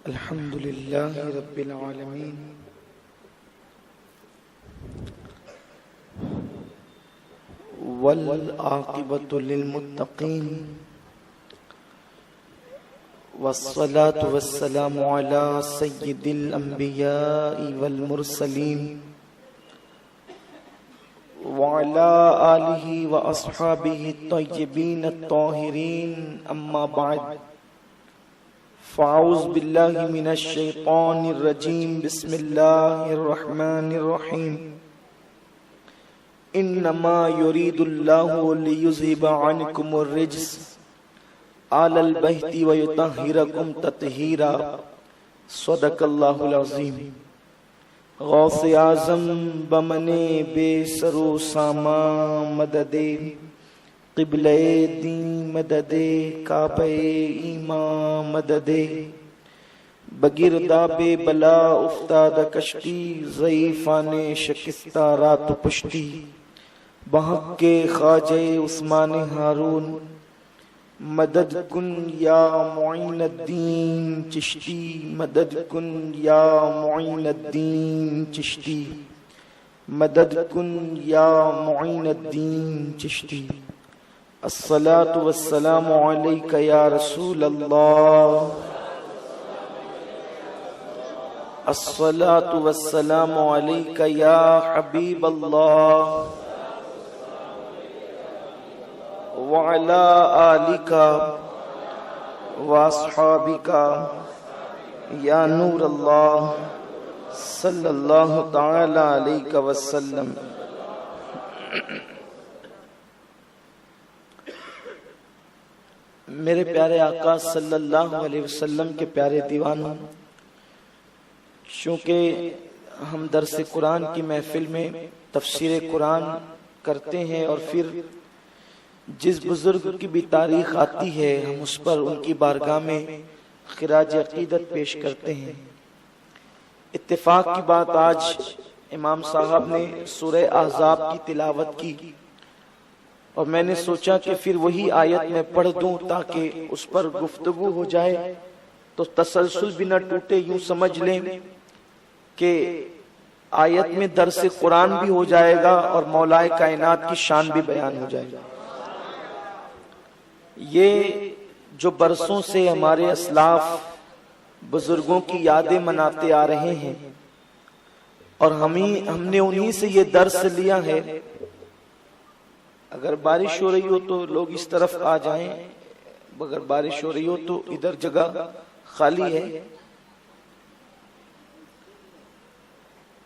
الحمد لله رب العالمين والعاقبة للمتقين والصلاة والسلام على سيد الأنبياء والمرسلين وعلى آله وأصحابه الطيبين الطاهرين أما بعد فأعوذ بالله من الشيطان الرجيم بسم الله الرحمن الرحيم إنما يريد الله ليذهب عنكم الرجس آل البيت ويطهركم تطهيرا صدق الله العظيم غوث اعظم بمنے بے سرو ساما مددے قبلہ دین مددے کعبہ ایمان مددے بگرداب بلا افتاد کشتی ضعیفان شکستہ رات پشتی بحق کے خواجہ عثمان ہارون مدد کن یا معین الدین چشتی مدد کن یا معین الدین چشتی مدد کن یا معین الدین چشتی الصلاة والسلام علیک یا رسول اللہ الصلاة والسلام علیک یا حبیب اللہ وعلی آلک واصحابک یا نور اللہ صلی اللہ تعالی علیہ وسلم۔ میرے پیارے آقا صلی اللہ علیہ وسلم کے پیارے دیوانوں، چونکہ ہم درس قرآن کی محفل میں تفسیر قرآن کرتے ہیں اور پھر جس بزرگ کی بھی تاریخ آتی ہے ہم اس پر ان کی بارگاہ میں خراج عقیدت پیش کرتے ہیں۔ اتفاق کی بات، آج امام صاحب نے سورہ احزاب کی تلاوت کی اور میں نے سوچا کہ پھر وہی آیت میں پڑھ دوں تاکہ اس پر گفتگو ہو جائے تو تسلسل بھی نہ ٹوٹے، یوں سمجھ لیں کہ آیت میں درس قرآن بھی ہو جائے گا اور مولا کائنات کی شان بھی بیان ہو جائے گا۔ یہ جو برسوں سے ہمارے اسلاف بزرگوں کی یادیں مناتے آ رہے ہیں اور ہم نے انہی سے یہ درس لیا ہے۔ اگر بارش ہو رہی ہو تو لوگ اس طرف آ جائیں، اگر بارش ہو رہی ہو تو ادھر جگہ خالی ہے۔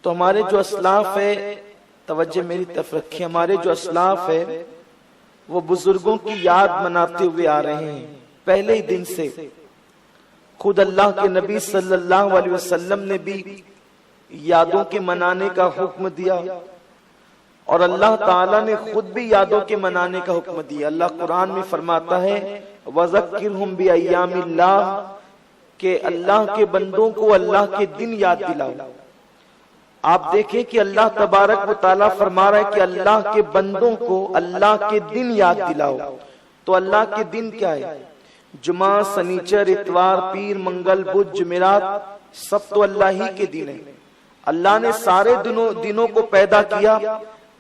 تو ہمارے جو اسلاف ہے، توجہ میری طرف رکھیں، ہمارے جو اسلاف ہے وہ بزرگوں کی یاد مناتے ہوئے آ رہے ہیں پہلے ہی دن سے۔ خود اللہ کے نبی صلی اللہ علیہ وسلم نے بھی یادوں کے منانے کا حکم دیا اور اللہ تعالیٰ نے خود بھی یادوں کے منانے کا حکم دیا۔ اللہ قرآن میں فرماتا ہے وَذَكِّرْهُمْ بِأَيَّامِ اللَّهِ کہ اللہ کے بندوں کو اللہ کے دن یاد دلاؤ۔ آپ دیکھیں کہ اللہ تبارک و تعالیٰ فرما رہا ہے کہ اللہ کے بندوں کو اللہ کے دن یاد دلاؤ۔ تو اللہ کے دن کیا ہے؟ جمعہ، سنیچر، اتوار، پیر، منگل، بدھ، جمعرات، سب تو اللہ ہی کے دن ہیں۔ اللہ نے سارے دنوں کو پیدا کیا،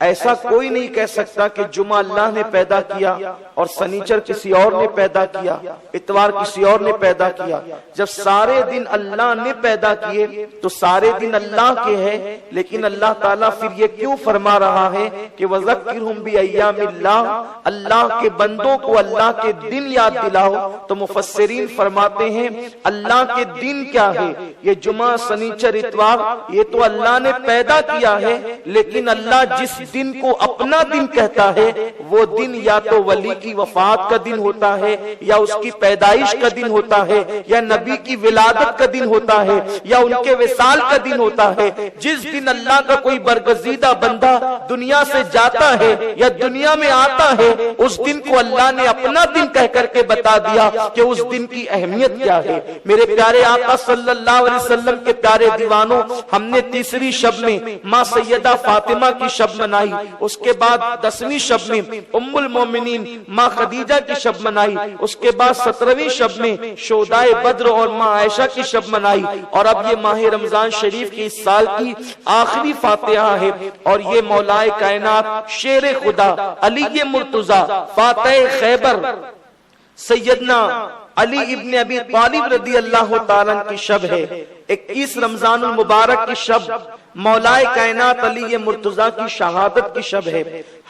ایسا کوئی نہیں کہہ سکتا کہ جمعہ اللہ نے پیدا کیا اور سنیچر کسی اور نے پیدا کیا، اتوار کسی اور نے پیدا کیا۔ جب سارے دن اللہ نے پیدا کیے تو سارے دن اللہ کے ہیں، لیکن اللہ تعالیٰ پھر یہ کیوں فرما رہا ہے کہ وَذَكِّرْهُمْ بِأَيَّامِ اللَّهِ، اللہ کے بندوں کو اللہ کے دن یاد دلاؤ۔ تو مفسرین فرماتے ہیں اللہ کے دن کیا ہے؟ یہ جمعہ، سنیچر، اتوار یہ تو اللہ نے پیدا کیا ہے، لیکن اللہ جس دن کو اپنا دن کہتا ہے وہ دن یا تو ولی کی وفات کا دن ہوتا ہے، یا اس کی پیدائش کا دن ہوتا ہے، یا نبی کی ولادت کا دن ہوتا ہے، یا ان کے وصال کا دن ہوتا ہے۔ جس دن اللہ کا کوئی برگزیدہ بندہ دنیا سے جاتا ہے یا دنیا میں آتا ہے، اس دن کو اللہ نے اپنا دن کہہ کر کے بتا دیا کہ اس دن کی اہمیت کیا ہے۔ میرے پیارے آقا صلی اللہ علیہ وسلم کے پیارے دیوانوں، ہم نے تیسری شب میں ماں سیدہ فاطمہ کی شب منائی منائی، اس کے بعد 10ویں شب میں ام المومنین ماں خدیجہ کی شب منائی، اس کے بعد 17ویں شب میں شہدائے بدر اور ماں عائشہ کی شب منائی، اور اب یہ ماہ رمضان شریف کی اس سال کی آخری فاتحہ ہے، اور یہ مولائے کائنات شیر خدا علی مرتضیٰ فاتح خیبر سیدنا علی ابن ابی طالب رضی اللہ تعالیٰ کی شب ہے۔ 21 رمضان المبارک کی شب مولائے کائنات علی مرتضیٰ کی شہادت کی شب ہے۔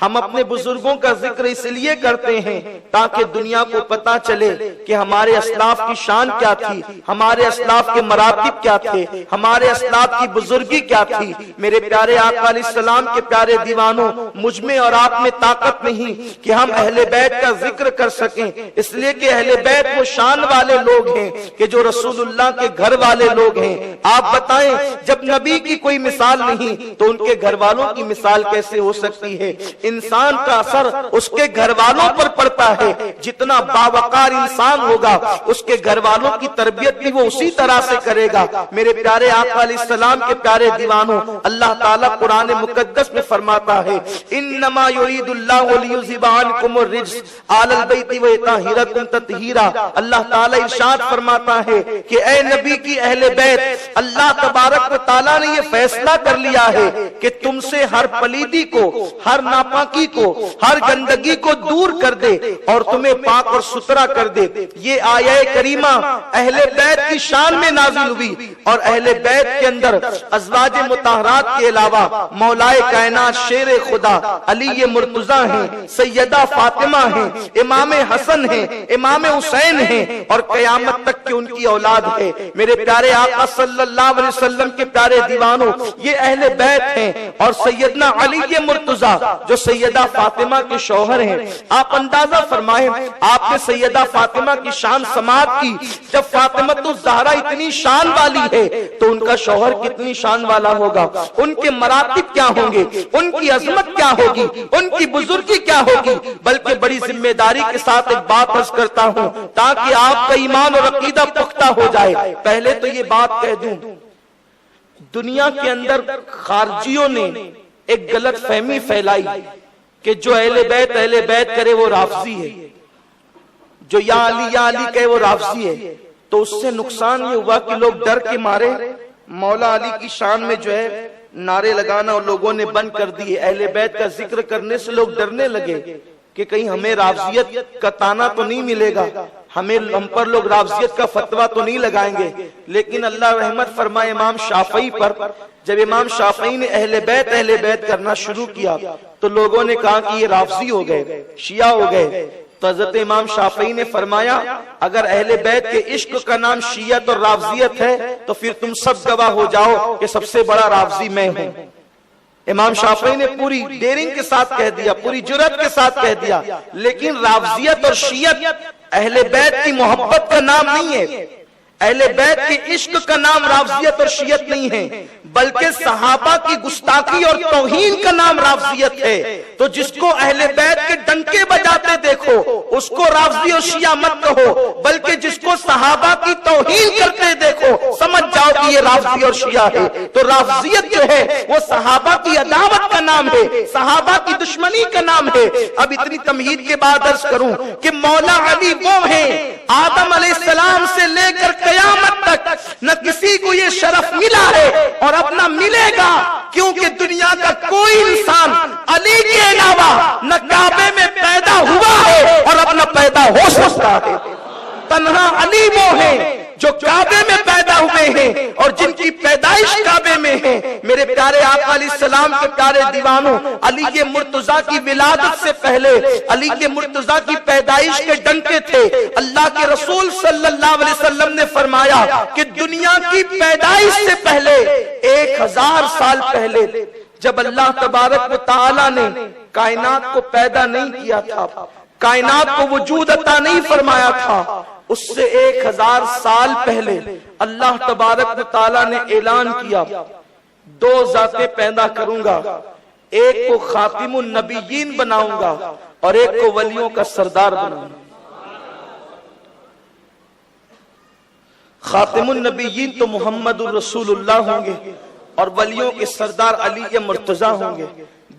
ہم اپنے بزرگوں کا ذکر اس لیے کرتے ہیں تاکہ دنیا کو پتا چلے کہ ہمارے اسلاف کی شان کیا تھی، ہمارے اسلاف کے مراتب کیا تھے، ہمارے اسلاف کی بزرگی کیا تھی۔ میرے پیارے آقا علیہ السلام کے پیارے دیوانوں، مجھ میں اور آپ میں طاقت نہیں کہ ہم اہل بیت کا ذکر کر سکیں، اس لیے کہ اہل بیت وہ شان والے لوگ ہیں کہ جو رسول اللہ کے گھر والے لوگ ہیں۔ آپ بتائیں، جب نبی کی کوئی مثال نہیں تو ان کے گھر والوں کی مثال کیسے ہو سکتی ہے؟ انسان کا اثر اس کے گھر والوں پر پڑتا ہے، جتنا باوقار انسان ہوگا اس کے گھر والوں کی تربیت بھی وہ اسی طرح سے کرے گا۔ میرے پیارے آقا علیہ السلام کے پیارے دیوانوں، اللہ تعالیٰ قرآن مقدس میں فرماتا ہے انما یرید اللہ لیذھب عنکم الرجس اہل البیت ویطہرکم تطہیرا۔ اللہ تعالیٰ ارشاد فرماتا ہے کہ اے نبی کی اہل بیت، اللہ تبارک و تعالیٰ نے یہ فیصلہ کر لیا ہے کہ تم سے ہر پلیدی کو، ہر ناپاکی کو، ہر گندگی کو دور کر دے اور تمہیں پاک اور ستھرا کر دے۔ یہ آیہ کریمہ اہل بیت کی شان میں نازل ہوئی، اور اہل بیت کے اندر ازواج مطہرات کے علاوہ مولائے کائنات شیر خدا علی مرتضیٰ ہیں، سیدہ فاطمہ ہیں، امام حسن ہیں، امام حسین ہیں، اور قیامت تک کی ان کی اولاد ہے۔ میرے پیارے آقا صلی اللہ علیہ وسلم کے پیارے دیوانوں، یہ اہل بیت ہیں، اور سیدنا علی مرتضیٰ جو سیدہ فاطمہ کے شوہر ہیں۔ آپ اندازہ فرمائیں، آپ نے سیدہ فاطمہ کی شان سماعت کی، جب فاطمہ الزہرا اتنی شان والی ہے تو ان کا شوہر کتنی شان والا ہوگا، ان کے مراتب کیا ہوں گے، ان کی عظمت کیا ہوگی، ان کی بزرگی کیا ہوگی۔ بلکہ بڑی ذمہ داری کے ساتھ ایک بات عرض کرتا ہوں تاکہ آپ کا ایمان اور عقیدہ پختہ ہو جائے۔ پہلے تو یہ بات کہہ دوں، دنیا کے اندر خارجیوں نے ایک غلط فہمی پھیلائی کہ جو اہل بیت کرے وہ رافضی ہے، جو یا علی کہے وہ رافضی ہے۔ تو اس سے نقصان یہ ہوا کہ لوگ ڈر کے مارے مولا علی کی شان میں جو ہے نعرے لگانا اور لوگوں نے بند کر دیے۔ اہل بیت کا ذکر کرنے سے لوگ ڈرنے لگے کہ کہیں ہمیں رافضیت کا تانا تو نہیں ملے گا، ہم پر لوگ رافضیت کا فتویٰ تو نہیں لگائیں گے۔ لیکن اللہ رحمت فرمائے امام شافعی پر، جب امام شافعی نے اہل بیت کرنا شروع کیا تو لوگوں نے کہا کہ یہ رافضی ہو گئے، شیعہ ہو گئے۔ تو حضرت امام شافعی نے فرمایا اگر اہل بیت کے عشق کا نام شیعت اور رافضیت ہے تو پھر تم سب گواہ ہو جاؤ کہ سب سے بڑا رافضی میں ہوں۔ امام شافعی نے پوری ڈیرنگ کے ساتھ کہہ دیا، پوری جرأت کے ساتھ کہہ دیا، لیکن رافضیت اور شیعت اہل بیت کی محبت کا نام نہیں ہے، اہل بیت کے عشق کا نام رافضیت اور شیعت نہیں ہے، بلکہ صحابہ کی گستاخی اور توہین کا نام رافضیت ہے۔ تو جس کو اہل بیت کے ڈنکے بجاتے دیکھو اس کو رافضی اور شیعہ مت کہو، بلکہ جس کو صحابہ کی توہین کرتے دیکھو سمجھ جاؤ کہ یہ رافضی اور شیعہ ہے۔ تو رافضیت جو ہے وہ صحابہ کی عداوت کا نام ہے، صحابہ کی دشمنی کا نام ہے۔ اب اتنی تمہید کے بعد عرض کروں کہ مولا علی وہ ہیں آدم علیہ السلام سے لے کر قیامت تک نہ کسی کو یہ شرف ملا ہے اور اب نہ ملے گا، کیونکہ دنیا کا کوئی انسان علی کے علاوہ نہ کعبے میں پیدا ہوا ہے اور اب نہ پیدا ہو سکتا ہے۔ تنہا علی وہ ہیں جو کعبے میں پیدا ہوئے ہیں اور جن کی پیدائش کعبے میں ہے۔ میرے پیارے آقا علیہ السلام کے پیارے دیوانوں، علی کے مرتضیٰ کی ولادت سے پہلے علی کے مرتضیٰ کی پیدائش کے ڈنکے تھے۔ اللہ کے رسول صلی اللہ علیہ وسلم نے فرمایا کہ دنیا کی پیدائش سے پہلے 1000 سال پہلے جب اللہ تبارک و تعالی نے کائنات کو پیدا نہیں کیا تھا، کائنات کو وجود عطا نہیں فرمایا تھا، اس سے 1000 سال پہلے اللہ تبارک و تعالی نے اعلان کیا 2 ذاتیں پیدا کروں گا، ایک کو خاتم النبیین بناؤں گا اور ایک کو ولیوں کا سردار بناؤں گا۔ خاتم النبیین تو محمد الرسول اللہ ہوں گے اور ولیوں کے سردار علی مرتضیٰ ہوں گے۔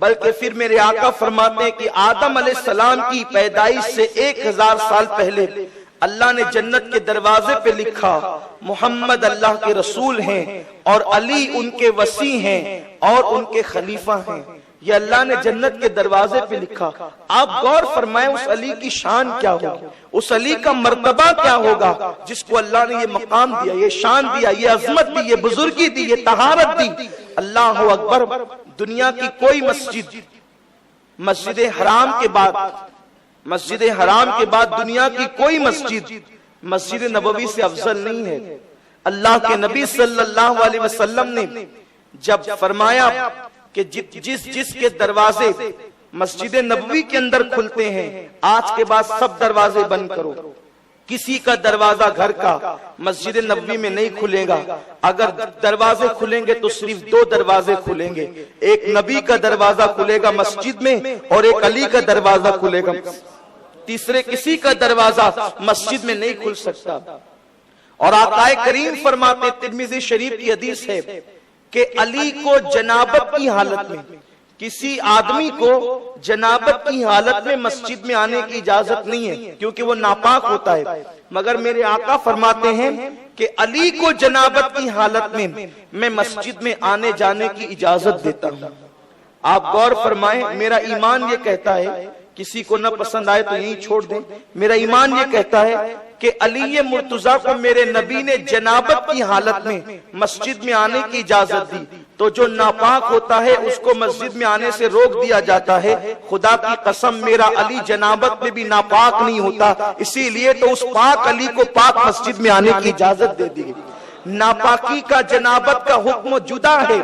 بلکہ پھر میرے آقا فرماتے ہیں کہ آدم علیہ السلام کی پیدائش سے 1000 سال پہلے اللہ نے جنت کے دروازے پہ لکھا محمد اللہ کے رسول ہیں اور علی ان کے وصی ہیں اور ان کے خلیفہ ہیں. یہ اللہ نے جنت کے دروازے پہ لکھا. آپ غور فرمائیں اس علی کی شان کیا ہوگی, اس علی کا مرتبہ کیا ہوگا جس کو اللہ نے یہ مقام دیا, یہ شان دیا, یہ عظمت دی, یہ بزرگی دی, یہ طہارت دی. اللہ اکبر. دنیا کی کوئی مسجد حرام کے بعد دنیا کی کوئی مسجد نبوی سے افضل نہیں ہے. اللہ کے نبی صلی اللہ علیہ وسلم نے جب فرمایا کہ جس کے دروازے مسجد نبوی کے اندر کھلتے ہیں آج کے بعد سب دروازے بند کرو. کسی کا دروازہ گھر کا مسجد نبوی میں نہیں کھلے گا. اگر دروازے کھلیں گے تو صرف 2 دروازے کھلیں گے, ایک نبی کا دروازہ کھلے گا مسجد میں اور ایک علی کا دروازہ کھلے گا. تیسرے کسی کا دروازہ مسجد میں نہیں کھل سکتا. اور آقا کریم فرماتے, ترمذی شریف کی حدیث ہے کہ علی کو جنابت کی حالت میں, کسی آدمی کو جنابت کی حالت میں مسجد میں آنے کی اجازت نہیں ہے کیونکہ وہ ناپاک ہوتا ہے. مگر میرے آقا فرماتے ہیں کہ علی کو جنابت کی حالت میں مسجد میں آنے جانے کی اجازت دیتا ہوں. آپ غور فرمائیں, میرا ایمان یہ کہتا ہے, کسی کو نہ پسند آئے تو یہیں چھوڑ دیں, میرا ایمان یہ کہتا ہے کہ علی مرتضیٰ کو میرے نبی نے جنابت کی حالت میں مسجد میں آنے کی اجازت دی, تو جو ناپاک ہوتا ہے اس کو مسجد میں آنے سے روک دیا جاتا ہے. خدا کی قسم میرا علی جنابت میں بھی ناپاک نہیں ہوتا, اسی لیے تو اس پاک علی کو پاک مسجد میں آنے کی اجازت دے دی. ناپاکی کا جنابت کا حکم جدا ہے,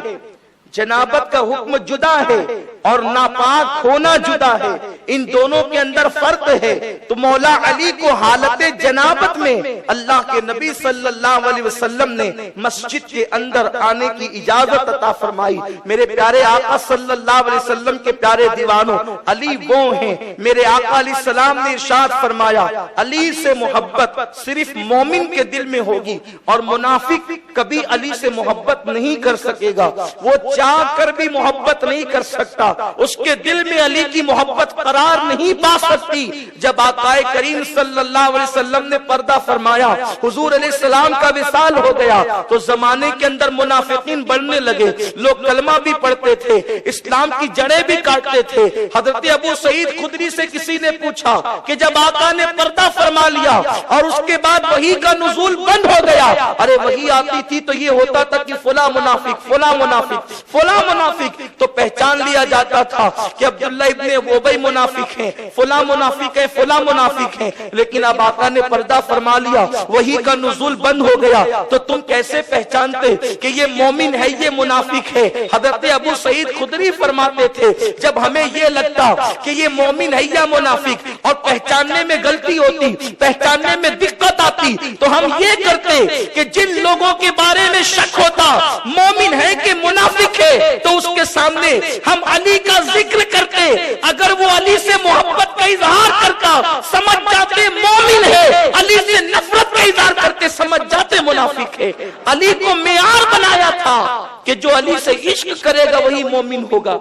جنابت کا حکم جدا ہے اور ناپاک ہونا جدا ہے, ان دونوں کے اندر فرق ہے. تو مولا علی کو حالت جنابت میں اللہ کے نبی صلی اللہ علیہ وسلم نے مسجد کے اندر آنے کی اجازت عطا فرمائی. میرے پیارے آقا صلی اللہ علیہ وسلم کے پیارے دیوانوں, علی وہ ہیں, میرے آقا علیہ السلام نے ارشاد فرمایا علی سے محبت صرف مومن کے دل میں ہوگی اور منافق کبھی علی سے محبت نہیں کر سکے گا. وہ چاہ کر بھی محبت نہیں کر سکتا, اس کے دل میں علی کی محبت قرار نہیں پا سکتی. جب آقا کریم صلی اللہ علیہ وسلم نے پردہ فرمایا, حضور علیہ السلام کا وصال ہو گیا, تو زمانے کے اندر منافقین بڑھنے لگے. لوگ کلمہ بھی پڑھتے تھے, اسلام کی جڑیں بھی کاٹتے تھے. حضرت ابو سعید خدری سے کسی نے پوچھا کہ جب آقا نے پردہ فرما لیا اور اس کے بعد وحی کا نزول بند ہو گیا, ارے وحی آتی تھی تو یہ ہوتا تھا کہ فلاں منافق فلاں منافق فلاں منافق, تو پہچان لیا جاتا تھا کہ عبداللہ ابن ابی منافق ہیں, فلاں منافق ہیں, فلاں منافق ہیں. لیکن اب آقا نے پردہ فرما لیا, وحی کا نزول بند ہو گیا, تو تم کیسے پہچانتے کہ یہ مومن ہے یہ منافق ہے؟ حضرت ابو سعید خدری فرماتے تھے جب ہمیں یہ لگتا کہ یہ مومن ہے یا منافق اور پہچاننے میں غلطی ہوتی, پہچاننے میں دقت آتی, تو ہم یہ کرتے کہ جن لوگوں کے بارے میں شک ہوتا مومن ہے کہ منافق ہے تو اس کے سامنے ہم علی کا ذکر کرتے. اگر وہ علی سے محبت کا اظہار کرتا سمجھ جاتے مومن ہے, علی سے نفرت کا اظہار کرتے سمجھ جاتے منافق ہے. علی کو معیار بنایا تھا کہ جو علی سے عشق کرے گا وہی مومن ہوگا,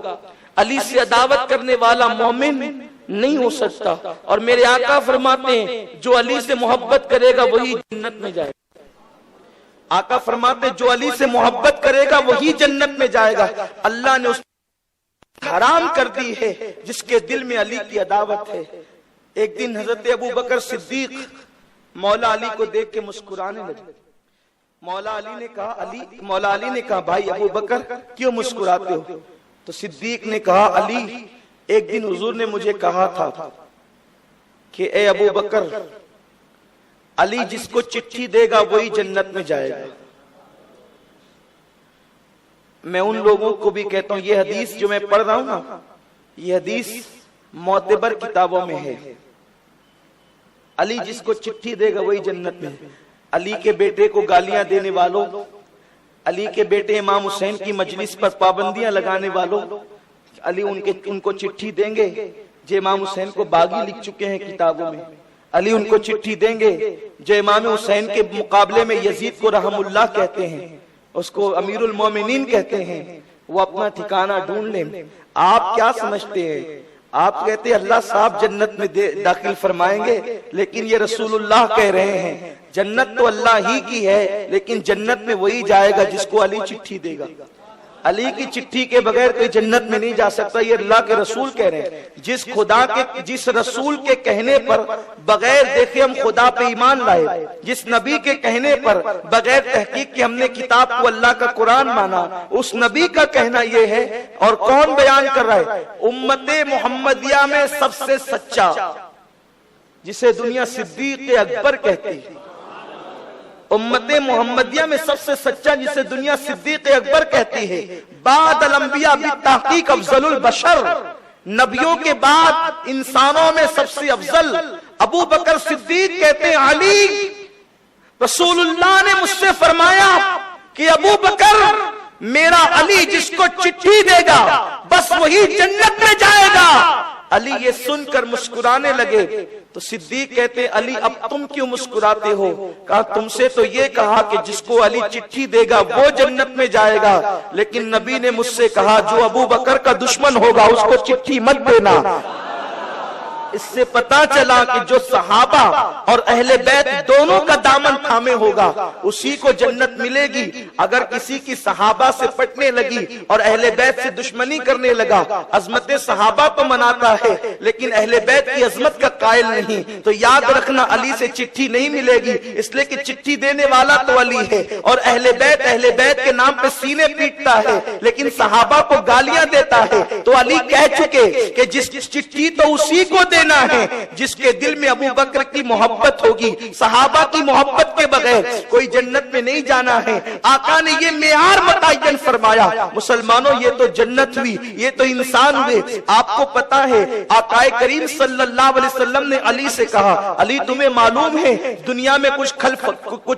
علی سے عداوت کرنے والا مومن نہیں ہو سکتا. اور میرے آقا فرماتے ہیں جو علی سے محبت کرے گا وہی جنت میں جائے گا. آقا فرماتے جو علی سے محبت کرے گا وہی جنت میں جائے گا. اللہ نے اس حرام کر دی ہے جس کے دل میں علی کی عداوت ہے. ایک دن حضرت ابو بکر صدیق مولا علی کو دیکھ کے مسکرانے لگے. مولا علی نے کہا بھائی ابو بکر کیوں مسکراتے ہو؟ تو صدیق نے کہا علی ایک دن حضور نے مجھے کہا تھا کہ اے ابو بکر علی جس کو چٹھی دے گا وہی جنت میں جائے گا. میں ان لوگوں کو بھی کہتا ہوں یہ حدیث جو میں پڑھ رہا ہوں نا, یہ حدیث معتبر کتابوں میں ہے. علی جس کو چٹھی دے گا وہی جنت میں. علی کے بیٹے کو گالیاں دینے والوں, علی کے بیٹے امام حسین کی مجلس پر پابندیاں لگانے والوں, علی ان کو چٹھی دیں گے جو امام حسین کو باغی لکھ چکے ہیں کتابوں میں. علی ان کو چٹھی دیں گے جو امام حسین کے مقابلے میں یزید کو رحم اللہ کہتے ہیں, اس کو امیر المومنین کہتے ہیں. وہ اپنا ٹھکانہ ڈھونڈ لیں۔ آپ کیا سمجھتے ہیں؟ آپ کہتے ہیں اللہ صاحب جنت میں داخل فرمائیں گے، لیکن یہ رسول اللہ کہہ رہے ہیں جنت تو اللہ ہی کی ہے، لیکن جنت میں وہی جائے گا جس کو علی چٹھی دے گا۔ علی کی چٹھی کے بغیر کوئی جنت میں نہیں جا سکتا، یہ اللہ کے رسول کہہ رہے ہیں۔ جس خدا کے، جس رسول کے کہنے پر بغیر دیکھے ہم خدا پہ ایمان لائے، جس نبی کے کہنے پر بغیر تحقیق کہ ہم نے کتاب کو اللہ کا قرآن مانا، اس نبی کا کہنا یہ ہے۔ اور کون بیان کر رہا ہے؟ امت محمدیہ میں سب سے سچا، جسے دنیا صدیق اکبر کہتی ہے۔ امت محمدیہ میں سب سے سچا جسے دنیا صدیق اکبر کہتی ہے۔ بعد الانبیاء بالتحقیق افضل البشر، نبیوں کے بعد انسانوں میں سب سے افضل ابو بکر صدیق کہتے ہیں علی، رسول اللہ نے مجھ سے فرمایا کہ ابو بکر میرا علی جس کو چٹھی دے گا بس وہی جنت میں جائے گا۔ علی یہ سن کر مسکرانے لگے تو صدیق کہتے علی اب تم کیوں مسکراتے ہو؟ کہا تم سے تو یہ کہا کہ جس کو علی چٹھی دے گا وہ جنت میں جائے گا، لیکن نبی نے مجھ سے کہا جو ابو بکر کا دشمن ہوگا اس کو چٹھی مت دینا۔ اس سے پتا چلا کہ جو صحابہ اور اہل بیت دونوں کا دامن تھامے ہوگا اسی کو جنت ملے گی۔ اگر کسی کی صحابہ سے پٹنے لگی اور اہل بیت سے دشمنی کرنے لگا، عظمت صحابہ تو مناتا ہے لیکن اہل بیت کی عظمت کا قائل نہیں، تو یاد رکھنا علی سے چٹھی نہیں ملے گی، اس لیے کہ چٹھی دینے والا تو علی ہے، اور اہل بیت کے نام پہ سینے پیٹتا ہے لیکن صحابہ کو گالیاں دیتا ہے۔ تو علی کہہ چکے کہ جس چٹھی تو اسی کو دینا ہے جس کے دل میں ابو بکر کی محبت ہوگی، صحابہ کی محبت کے بغیر کوئی جنت میں نہیں جانا ہے۔ آقا نے یہ معیار متعین فرمایا۔ مسلمانوں یہ تو جنت ہوئی، یہ تو انسان ہوئے۔ آپ کو پتا ہے آقا کریم صلی اللہ علیہ وسلم نے علی سے کہا علی تمہیں معلوم ہے دنیا میں کچھ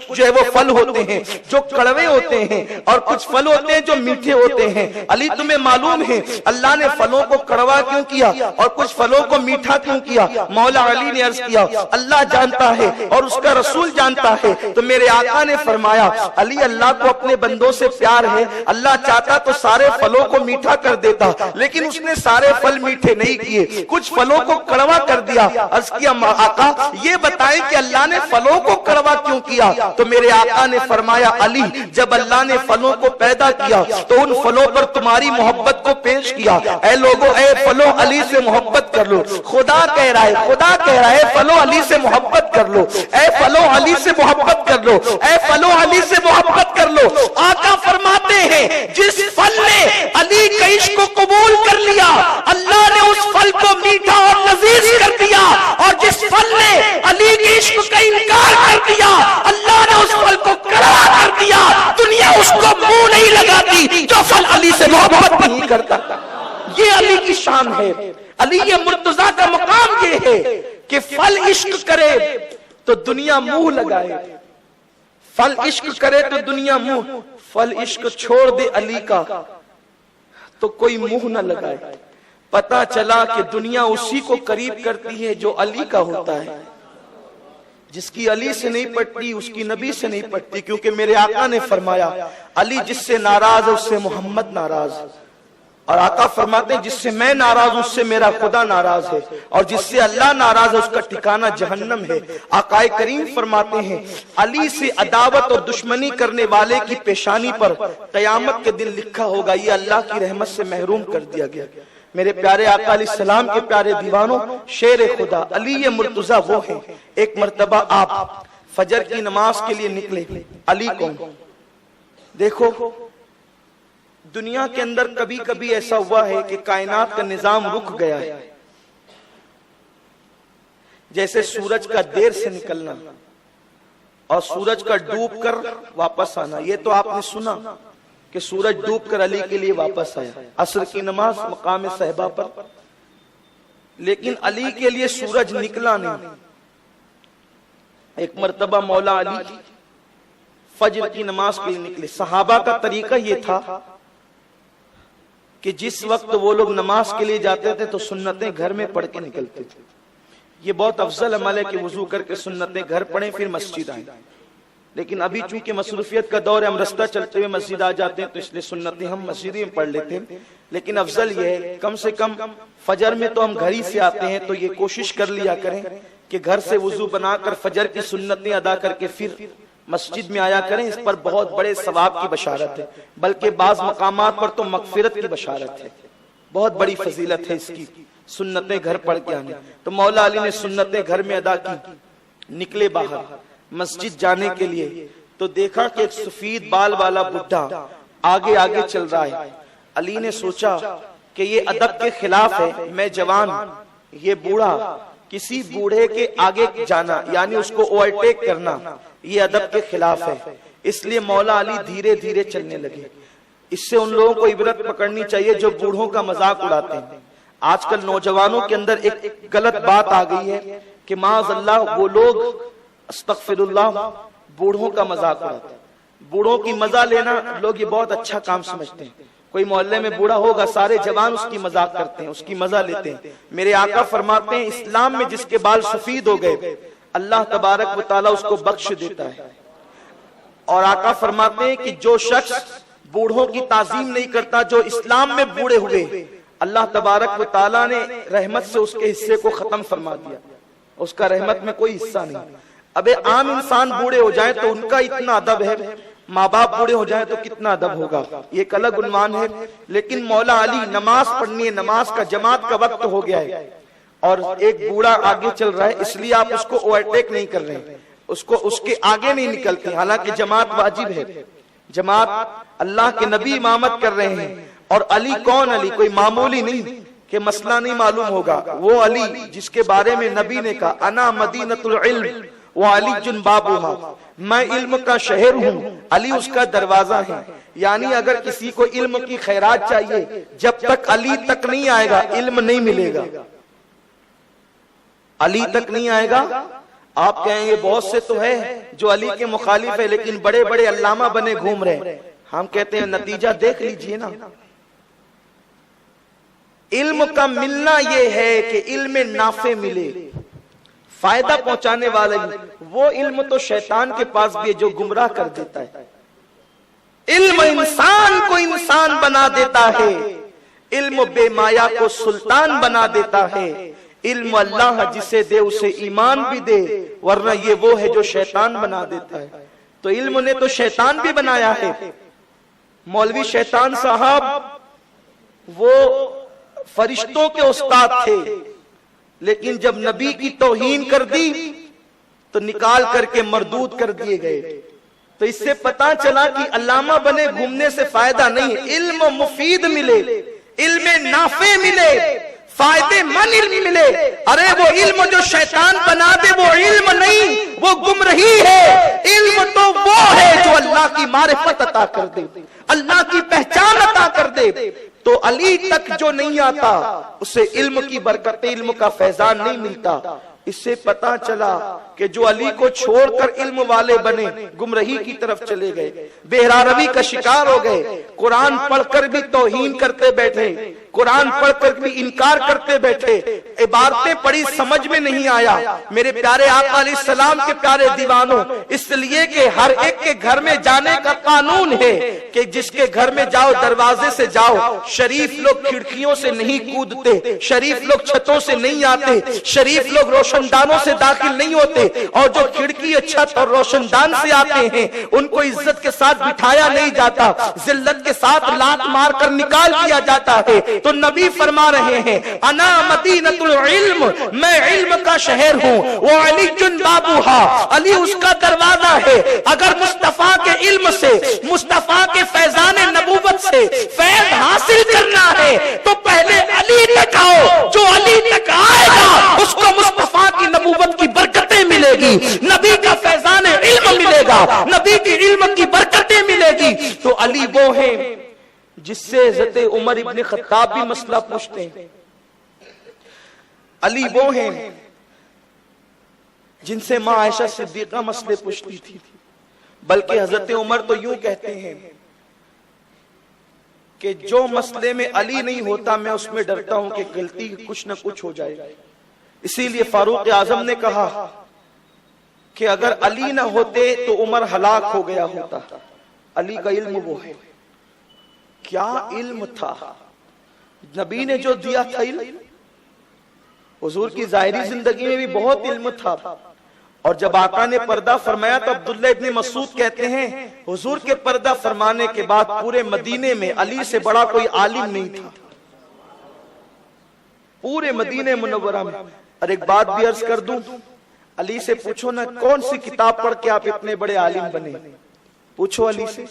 جو ہے وہ پھل ہوتے ہیں جو کڑوے ہوتے ہیں اور کچھ پھل ہوتے ہیں جو میٹھے ہوتے ہیں۔ علی تمہیں معلوم ہے اللہ نے پھلوں کو کڑوا کیوں کیا اور کچھ پھلوں کو میٹھا کیوں کیا؟ مولا علی نے عرض کیا اللہ جانتا ہے اور اس کا رسول جانتا ہے۔ تو میرے آقا نے فرمایا علی اللہ کو اپنے بندوں سے پیار ہے، اللہ چاہتا تو سارے پھلوں کو میٹھا کر دیتا لیکن اس نے سارے پھل میٹھے نہیں کیے، کچھ پھلوں کو کڑوا کر دیا۔ عرض کیا آقا یہ بتائیں کہ اللہ نے پھلوں کو کڑوا کیوں کیا؟ تو میرے آقا نے فرمایا علی جب اللہ نے پھلوں کو پیدا کیا تو ان پھلوں پر تمہاری محبت کو پیش کیا۔ اے لوگوں اے پھلوں علی سے محبت کر لو، خدا کہہ رہا ہے پھلوں علی سے محبت کر لو، اے پھلوں علی سے محبت کر لو، اے پھلوں علی سے محبت کر لو۔ آقا فرماتے ہیں جس پھل نے علی کے عشق کو قبول کر لیا اللہ نے اس پھل کو میٹھا اور لذیذ کر دیا، اور جس پھل نے علی کے عشق کا انکار کر دیا اللہ نے اس پھل کو کڑوا کر دیا۔ دنیا اس کو منہ نہیں لگاتی جو پھل علی سے محبت نہیں کرتا۔ یہ علی کی شان ہے۔ علی مرتضیٰ کا مقام یہ ہے کہ پھل عشق کرے تو دنیا منہ لگائے، پھل عشق کرے تو دنیا منہ، پھل عشق چھوڑ دے علی کا تو کوئی منہ نہ لگائے۔ پتا چلا کہ دنیا اسی کو قریب کرتی ہے جو علی کا ہوتا ہے، جس کی علی سے نہیں پٹتی اس کی نبی سے نہیں پٹتی، کیونکہ میرے آقا نے فرمایا علی جس سے ناراض ہے اس سے محمد ناراض، اور آقا فرماتے ہیں جس سے میں ناراض ہوں اس سے میرا خدا ناراض ہے، اور جس سے اللہ ناراض ہے اس کا ٹھکانہ جہنم ہے۔ آقا کریم فرماتے ہیں علی سے عداوت اور دشمنی کرنے والے کی پیشانی پر قیامت کے دن لکھا ہوگا یہ اللہ کی رحمت سے محروم کر دیا گیا۔ میرے پیارے آقا علیہ السلام کے پیارے دیوانوں، شیر خدا علی مرتضیٰ وہ ہیں۔ ایک مرتبہ آپ فجر کی نماز کے لیے نکلے، علی کون؟ دیکھو دنیا کے اندر کبھی کبھی ایسا ہوا ہے کہ کائنات کا نظام رک گیا ہے، جیسے سورج کا دیر سے نکلنا اور سورج کا ڈوب کر واپس آنا۔ یہ تو آپ نے سنا کہ سورج ڈوب کر علی کے لیے واپس آیا عصر کی نماز مقام صحابہ پر، لیکن علی کے لیے سورج نکلا نہیں۔ ایک مرتبہ مولا علی فجر کی نماز کے لیے نکلے۔ صحابہ کا طریقہ یہ تھا کہ جس وقت وہ لوگ نماز کے لیے جاتے تھے تو سنتیں گھر میں پڑھ کے نکلتے تھے۔ یہ بہت افضل عمل ہے کہ وضو کر کے سنتیں گھر پڑھیں پھر مسجد آئیں، لیکن ابھی چونکہ مصروفیت کا دور ہے، ہم رستہ چلتے ہوئے مسجد آ جاتے ہیں، تو اس لیے سنتیں ہم مسجد میں پڑھ لیتے ہیں۔ لیکن افضل یہ ہے کم سے کم فجر میں تو ہم گھر ہی سے آتے ہیں، تو یہ کوشش کر لیا کریں کہ گھر سے وضو بنا کر فجر کی سنتیں ادا کر کے پھر مسجد میں آیا کریں۔ اس پر بہت بڑے ثواب کی بشارت ہے، بلکہ بعض مقامات پر تو مغفرت کی بشارت ہے، بہت بڑی فضیلت ہے اس کی، سنتیں گھر پڑھ کے آنے۔ تو مولا علی نے سنتیں گھر میں ادا کی، نکلے باہر مسجد جانے کے لیے، تو دیکھا کہ ایک سفید بال والا بڈھا آگے آگے چل رہا ہے۔ علی نے سوچا کہ یہ ادب کے خلاف ہے، میں جوان، یہ بوڑھا، کسی بوڑھے کے آگے جانا یعنی اس کو اوورٹیک کرنا یہ ادب کے خلاف ہے، اس لیے مولا علی دھیرے دھیرے چلنے لگے۔ اس سے ان لوگوں کو عبرت پکڑنی چاہیے جو بوڑھوں کا مذاق اڑاتے ہیں۔ آج کل نوجوانوں کے اندر ایک غلط بات آ گئی ہے کہ معاذ اللہ وہ لوگ استغفر اللہ بوڑھوں کا مذاق اڑاتے ہیں۔ بوڑھوں کی مزہ لینا لوگ یہ بہت اچھا کام سمجھتے ہیں۔ کوئی محلے میں بوڑھا ہوگا، سارے جوان اس کی مذاق کرتے ہیں، اس کی مزہ لیتے ہیں۔ میرے آقا فرماتے ہیں اسلام میں جس کے بال سفید ہو گئے اللہ تبارک و تعالیٰ اس کو بخش دیتا ہے۔ اور آقا فرماتے ہیں کہ جو شخص بوڑھوں کی تعظیم نہیں کرتا، جو اسلام میں بوڑھے ہوئے، اللہ تبارک و تعالیٰ نے رحمت سے اس کے حصے کو ختم فرما دیا، اس کا رحمت میں کوئی حصہ نہیں۔ اب عام انسان بوڑھے ہو جائیں تو ان کا اتنا ادب ہے، ماں باپ بوڑھے ہو جائیں تو کتنا ادب ہوگا، یہ ایک الگ عنوان ہے۔ لیکن مولا علی نماز پڑھنی ہے، نماز کا جماعت کا وقت ہو گیا ہے اور ایک بوڑھا آگے چل رہا ہے، اس لیے آپ اس کو اوورٹیک نہیں کر رہے، اس کے آگے نہیں نکلتے، حالانکہ جماعت واجب ہے، جماعت اللہ کے نبی امامت کر رہے ہیں۔ اور علی کون علی؟ کوئی معمولی نہیں کہ مسئلہ نہیں معلوم ہوگا، وہ علی جس کے بارے میں نبی نے کہا انا مدینۃ العلم وعلی جن بابوہا، میں علم کا شہر ہوں، علی اس کا دروازہ ہے۔ یعنی اگر کسی کو علم کی خیرات چاہیے، جب تک علی تک نہیں آئے گا علم نہیں ملے گا، علی تک نہیں آئے گا۔ آپ کہیں گے بہت سے تو ہے جو علی کے مخالف ہے لیکن بڑے بڑے علامہ بنے گھوم رہے، ہم کہتے ہیں نتیجہ دیکھ لیجئے نا۔ علم کا ملنا یہ ہے کہ علم نافع ملے، فائدہ پہنچانے والا وہ علم تو شیطان کے پاس بھی ہے جو گمراہ کر دیتا ہے۔ علم انسان کو انسان بنا دیتا ہے، علم بے مایا کو سلطان بنا دیتا ہے، علم اللہ جسے دے اسے ایمان بھی دے، ورنہ یہ وہ ہے جو شیطان بنا دیتا ہے۔ تو علم نے تو شیطان بھی بنایا ہے۔ مولوی شیطان صاحب وہ فرشتوں کے استاد تھے، لیکن جب نبی کی توہین کر دی تو نکال کر کے مردود کر دیے گئے۔ تو اس سے پتا چلا کہ علامہ بنے گھومنے سے فائدہ نہیں، علم مفید ملے، علم نافع ملے، فائدے مند علم ملے۔ ارے وہ علم جو شیطان بنا دے وہ علم نہیں، وہ گمراہی ہے۔ علم تو وہ ہے جو اللہ کی معرفت عطا کر دے، اللہ کی پہچان عطا کر دے۔ تو علی تک جو نہیں آتا اسے علم کی برکت، علم کا فیضان نہیں ملتا۔ اس سے پتا چلا کہ جو علی کو چھوڑ کر علم والے بنے گمراہی کی طرف چلے گئے، بہرا روی کا شکار ہو گئے، قرآن پڑھ کر بھی توہین کرتے بیٹھے، قرآن پڑھ کر بھی انکار کرتے بیٹھے، عبارتیں پڑھی سمجھ میں نہیں آیا۔ میرے پیارے آقا علیہ السلام کے پیارے دیوانوں، اس لیے کہ ہر ایک کے گھر میں جانے کا قانون ہے کہ جس کے گھر میں جاؤ دروازے سے جاؤ۔ شریف لوگ کھڑکیوں سے نہیں کودتے، شریف لوگ چھتوں سے نہیں آتے، شریف لوگ روشن دانوں سے داخل نہیں ہوتے، اور جو کھڑکی چھت اور روشن دان سے آتے ہیں ان کو عزت کے ساتھ بٹھایا نہیں جاتا، ذلت کے ساتھ لات مار کر نکال دیا جاتا ہے۔ تو نبی فرما رہے ہیں انا مدینۃ العلم، میں علم کا شہر ہوں، وہ علی جن بابوہا، علی اس کا دروازہ ہے۔ اگر مصطفیٰ کے علم سے، مصطفیٰ کے فیضان نبوت سے فیض حاصل کرنا ہے تو پہلے علی تک آؤ، جو علی تک آئے گا اس کو مصطفیٰ کی نبوت کی برکتیں ملے گی، نبی کا فیضان علم ملے گا، نبی کی علم کی برکتیں ملے گی۔ تو علی وہ ہیں جس سے حضرت عمر ابن خطاب بھی مسئلہ پوچھتے ہیں، علی وہ ہیں جن سے ماں عائشہ صدیقہ مسئلے پوچھتی تھی، بلکہ حضرت عمر تو یوں کہتے ہیں کہ جو مسئلے میں علی نہیں ہوتا میں اس میں ڈرتا ہوں کہ غلطی کچھ نہ کچھ ہو جائے۔ اسی لیے فاروق اعظم نے کہا کہ اگر علی نہ ہوتے تو عمر ہلاک ہو گیا ہوتا. علی کا علم وہ ہے. کیا علم تھا نبی نے جو دیا تھا علم. حضور کی ظاہری زندگی میں بھی بہت علم تھا، اور جب آقا نے پردہ فرمایا تو عبداللہ ابن مسعود کہتے ہیں حضور کے پردہ فرمانے کے بعد پورے مدینے میں علی سے بڑا کوئی عالم نہیں تھا، پورے مدینہ منورہ میں. اور ایک بات بھی عرض کر دوں، علی سے پوچھو نا کون سی کتاب پڑھ کے آپ اتنے بڑے عالم بنے، پوچھو علی سے.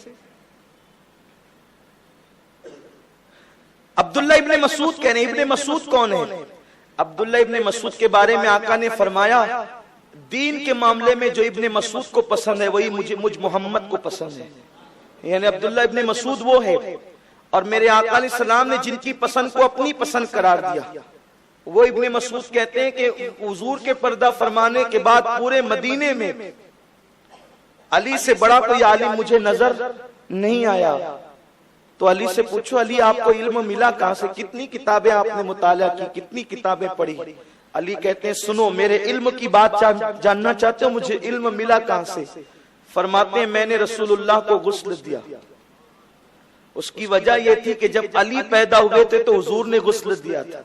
عبداللہ ابن مسعود کہنے. ابن مسعود کون ہے؟ عبداللہ ابن مسعود کے بارے میں آقا نے فرمایا دین کے معاملے میں جو ابن مسعود کو پسند ہے وہی مجھ محمد کو پسند ہے. یعنی عبداللہ ابن مسعود وہ ہے، اور میرے آقا علیہ السلام نے جن کی پسند کو اپنی پسند قرار دیا وہ ابن مسعود کہتے ہیں کہ حضور کے پردہ فرمانے کے بعد پورے مدینے میں علی سے بڑا کوئی عالم مجھے نظر نہیں آیا. تو علی سے پوچھو علی آپ کو علم ملا کہاں سے، کتنی کتابیں آپ نے مطالعہ کی، کتنی کتابیں پڑھی. علی کہتے ہیں سنو میرے علم کی بات جاننا چاہتے ہو، مجھے علم ملا کہاں سے. فرماتے ہیں میں نے رسول اللہ کو غسل دیا. اس کی وجہ یہ تھی کہ جب علی پیدا ہوئے تھے تو حضور نے غسل دیا تھا.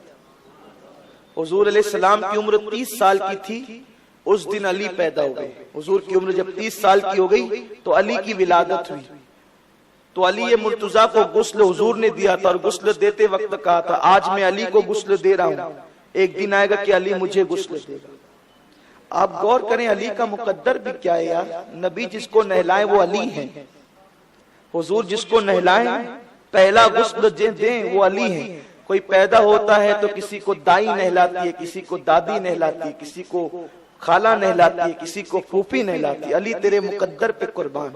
حضور علیہ السلام کی عمر 30 سال کی تھی اس دن علی پیدا ہوئے. حضور کی عمر جب 30 سال کی ہو گئی تو علی کی ولادت ہوئی. تو علی مرتضیٰ کو غسل حضور نے دیا تھا، اور غسل دیتے وقت کہا تھا آج میں علی کو غسل دے رہا ہوں، ایک دن آئے گا کہ علی مجھے غسل دے گا. آپ غور کریں علی کا مقدر بھی کیا ہے یار. نبی جس کو نہلائے وہ علی ہیں، حضور جس کو نہلائیں پہلا غسل دیں وہ علی ہیں. کوئی پیدا ہوتا ہے تو کسی کو دائی نہلاتی ہے، کسی کو دادی نہلاتی ہے، کسی کو خالہ نہلاتی ہے، کسی کو پھوپھی نہلاتی ہے. علی تیرے مقدر پہ قربان.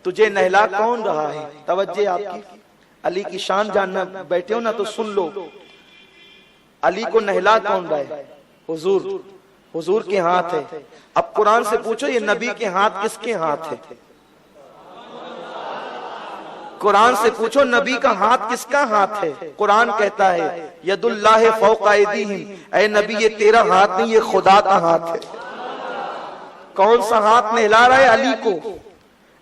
تجھے نہلا کون رہا ہے؟ توجہ آپ کی. علی کی شان جاننا بیٹھے ہو نا تو سن لو. علی کو نہلا کون رہا ہے؟ حضور. حضور کے ہاتھ ہے. اب قرآن سے پوچھو یہ نبی کے ہاتھ کس کے ہاتھ ہے؟ قرآن سے پوچھو نبی کا ہاتھ کس کا ہاتھ ہے؟ قرآن کہتا ہے ید اللہ فوق ایدیہم. اے نبی یہ تیرا ہاتھ نہیں، یہ خدا کا ہاتھ ہے. کون سا ہاتھ نہلا رہا ہے؟ علی کو.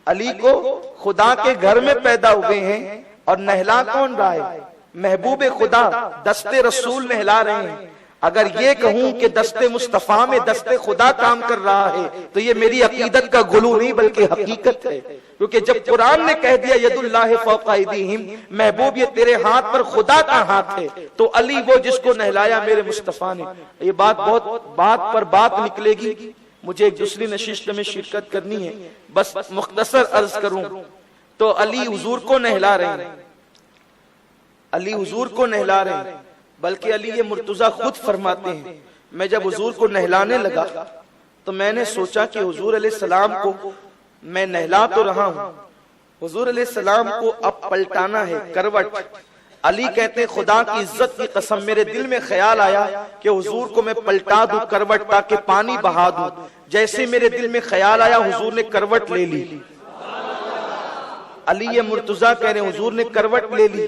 علی کو خدا کے گھر میں پیدا ہوئے ہیں، اور نہلا کون رہا ہے؟ محبوب خدا دست رسول نہلا رہے ہیں. اگر یہ کہوں کہ دست مصطفیٰ میں دست خدا کام کر رہا ہے تو یہ میری عقیدت کا غلو نہیں بلکہ حقیقت ہے. کیونکہ جب قرآن نے کہہ دیا ید اللہ فوق ایدیہم، محبوب یہ تیرے ہاتھ پر خدا کا ہاتھ ہے، تو علی وہ جس کو نہلایا میرے مصطفیٰ نے. یہ بات بہت بات پر بات نکلے گی. مجھے ایک دوسری نشست میں شرکت کرنی ہے، بس مختصر عرض کروں تو علی حضور کو نہلا رہے ہیں. علی حضور کو نہلا رہے ہیں. بلکہ علی یہ مرتضیٰ خود فرماتے ہیں میں جب حضور کو نہلانے لگا تو میں نے سوچا کہ حضور علیہ السلام کو میں نہلا تو رہا ہوں، حضور علیہ السلام کو اب پلٹانا ہے کروٹ. علی کہتے ہیں خدا کی عزت کی قسم میرے دل میں خیال آیا کہ حضور کو میں پلٹا دوں کروٹ تاکہ پانی بہا دوں. جیسے میرے دل میں خیال آیا حضور نے کروٹ لے لی. علی یہ مرتضیٰ کہہ رہے ہیں حضور نے کروٹ لے لی.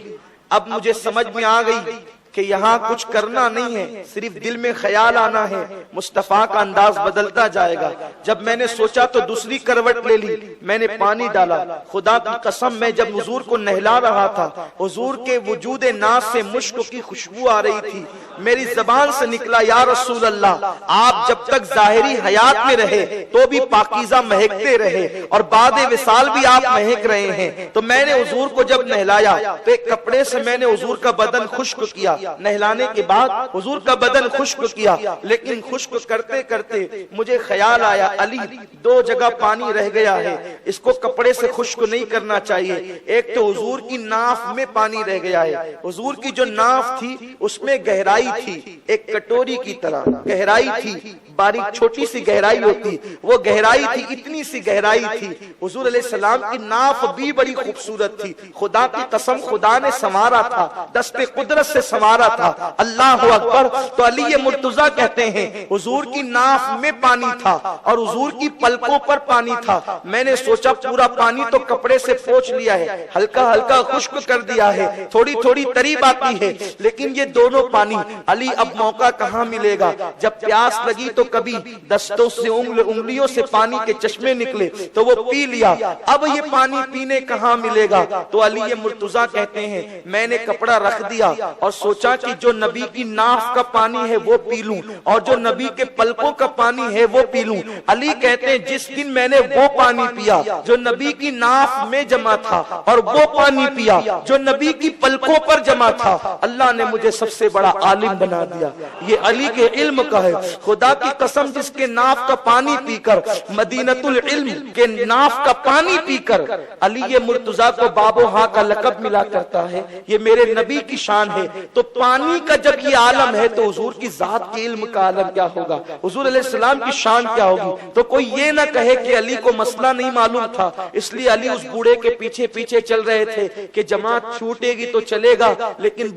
اب مجھے سمجھ میں آ گئی کہ یہاں کچھ کرنا نہیں ہے، صرف دل میں خیال آنا ہے، مصطفیٰ کا انداز بدلتا جائے گا. جب میں نے سوچا تو دوسری کروٹ لے لی، میں نے پانی ڈالا. خدا کی قسم میں جب حضور کو نہلا رہا تھا حضور کے وجود ناز سے مشک کی خوشبو آ رہی تھی. میری زبان سے نکلا یا رسول اللہ آپ جب تک ظاہری حیات میں رہے تو بھی پاکیزہ مہکتے رہے، اور بعد وصال بھی آپ مہک رہے ہیں. تو میں نے حضور کو جب نہلایا تو ایک کپڑے سے میں نے حضور کا بدن خشک کیا. نہلانے کے بعد حضور کا بدن خشک کیا، لیکن خشک کرتے کرتے مجھے خیال آیا علی 2 جگہ پانی رہ گیا ہے، اس کو کپڑے سے خشک نہیں کرنا چاہیے. ایک تو حضور کی ناف میں پانی رہ گیا ہے. حضور کی جو ناف تھی اس میں گہرائی تھی، ایک کٹوری کی طرح گہرائی تھی، باریک چھوٹی سی گہرائی ہوتی، وہ گہرائی تھی، اتنی سی گہرائی تھی. حضور علیہ السلام کی ناف بھی بڑی خوبصورت تھی. خدا کی قسم خدا نے سنوارا تھا، دست قدرت سے سنوارا تھا. اللہ اکبر. تو علی مرتضیٰ کہتے ہیں حضور کی ناف میں پانی تھا اور حضور کی پلکوں پر پانی تھا. میں نے سوچا پورا پانی تو کپڑے سے پوچھ لیا ہے، ہلکا ہلکا خشک کر دیا ہے، تھوڑی تھوڑی تریب آتی ہے، لیکن یہ دونوں پانی علی اب موقع کہاں ملے گا؟ جب پیاس لگی تو کبھی دستوں سے انگلیوں سے پانی کے چشمے نکلے تو وہ پی لیا، اب یہ پانی پینے کہاں ملے گا؟ تو علی مرتضیٰ کہتے ہیں میں نے کپڑا رکھ دیا اور سوچا کہ جو نبی کی ناف کا پانی ہے وہ پی لوں اور جو نبی کے پلکوں کا پانی ہے وہ پی لوں۔ علی کہتے ہیں جس دن میں نے وہ پانی پیا جو نبی کی ناف میں جمع تھا اور وہ پانی پیا جو نبی کی پلکوں پر جمع تھا، اللہ نے مجھے سب سے بڑا عالم بنا دیا۔ یہ علی کے علم کا ہے۔ خدا کی قسم جس کے ناف کا پانی پی کر، مدینۃ العلم کے ناف کا پانی پی کر علی مرتضیٰ کو باب و ہاں کا لقب ملا کرتا ہے، یہ میرے نبی کی شان ہے۔ تو پانی کا جب یہ عالم ہے تو حضور کی ذات کے علم کا عالم کیا ہوگا، حضور علیہ السلام کی شان کیا ہوگی؟ تو کوئی یہ نہ کہے کہ علی کو مسئلہ نہیں معلوم تھا، اس لیے علی اس بوڑھے کے پیچھے پیچھے چل رہے تھے کہ جماعت چھوٹے گی تو چلے گا لیکن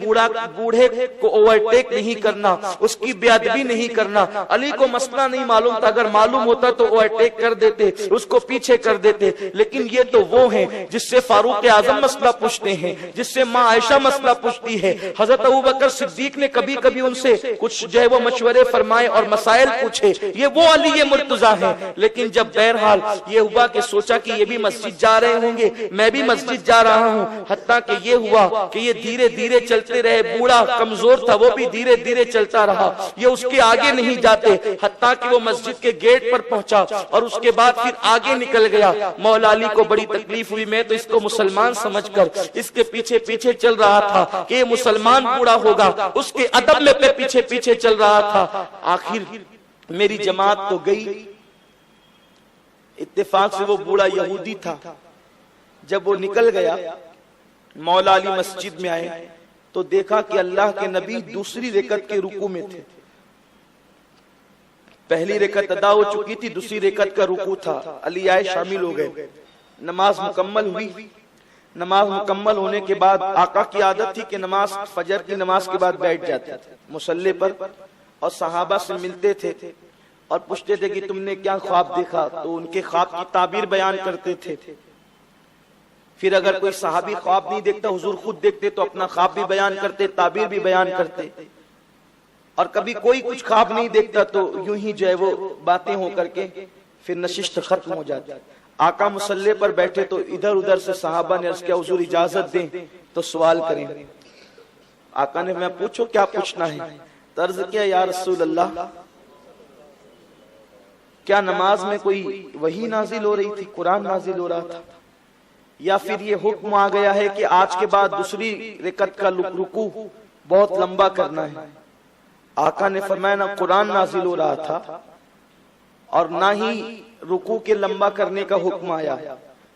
بوڑھے کو اوورٹیک نہیں کرنا، اس کی بے ادبی نہیں کرنا۔ علی کو مسئلہ نہیں معلوم تھا، اگر معلوم ہوتا تو اوورٹیک کر دیتے، اس کو پیچھے کر دیتے، لیکن یہ تو وہ ہیں جس سے فاروق اعظم مسئلہ پوچھتے ہیں، جس سے ماں عائشہ مسئلہ پوچھتی ہے۔ حضرت ابوبکر صدیق نے کبھی کبھی ان سے کچھ جو ہے وہ مشورے فرمائے اور مسائل پوچھے، یہ وہ علی مرتضیٰ ہیں۔ لیکن جب بہرحال یہ ہوا کہ سوچا کہ یہ بھی مسجد جا رہے ہوں گے، میں بھی مسجد جا رہا ہوں، حتیٰ کہ یہ ہوا کہ یہ دھیرے دھیرے چلتے رہے، بوڑھا کمزور تھا وہ بھی دھیرے دھیرے چلتا رہا، یہ اس کے آگے نہیں جاتے، حتیٰ کہ وہ مسجد کے گیٹ پر پہنچا اور اس کے بعد پھر آگے نکل گیا۔ مولا علی کو بڑی تکلیف ہوئی، میں تو اس کو مسلمان سمجھ کر اس کے پیچھے پیچھے چل رہا تھا کہ یہ مسلمان بوڑھا ہوگا، اس کے ادب میں پیچھے پیچھے چل رہا تھا۔ آخر میری جماعت تو گئی، اتفاق سے وہ بوڑھا یہودی تھا۔ جب وہ نکل گیا مولا علی مسجد میں آئے تو دیکھا کہ اللہ کے نبی دوسری رکعت کے رکوع میں تھے، پہلی رکعت ادا ہو چکی تھی، دوسری رکعت کا رکوع تھا۔ علی آئے، شامل ہو گئے، نماز مکمل ہوئی۔ نماز مکمل ہونے کے بعد آقا کی عادت تھی کہ نماز فجر کی نماز کے بعد بیٹھ جاتے تھے مصلی پر اور صحابہ سے ملتے تھے اور پوچھتے تھے کہ تم نے کیا خواب دیکھا، تو ان کے خواب کی تعبیر بیان کرتے تھے۔ پھر اگر کوئی صحابی خواب نہیں دیکھتا، حضور خود دیکھتے تو اپنا خواب بھی بیان کرتے، تعبیر بھی بیان کرتے، اور کبھی کوئی کچھ خواب نہیں دیکھتا تو یوں ہی جو ہے وہ باتیں ہو کر کے پھر نشست ختم ہو جاتی۔ آقا مصلی پر بیٹھے تو ادھر ادھر سے صحابہ نے عرض کیا حضور اجازت دیں تو سوال کریں۔ آقا نے میں پوچھو کیا پوچھنا ہے؟ عرض کیا یا رسول اللہ کیا نماز میں کوئی وحی نازل ہو رہی تھی، قرآن نازل ہو رہا تھا، یا پھر یہ حکم آ گیا ہے کہ آج کے بعد دوسری رکعت کا رکوع بہت لمبا کرنا ہے؟ آقا نے فرمایا نہ قرآن نازل ہو رہا تھا اور نہ ہی رکوع کے لمبا کرنے کا حکم آیا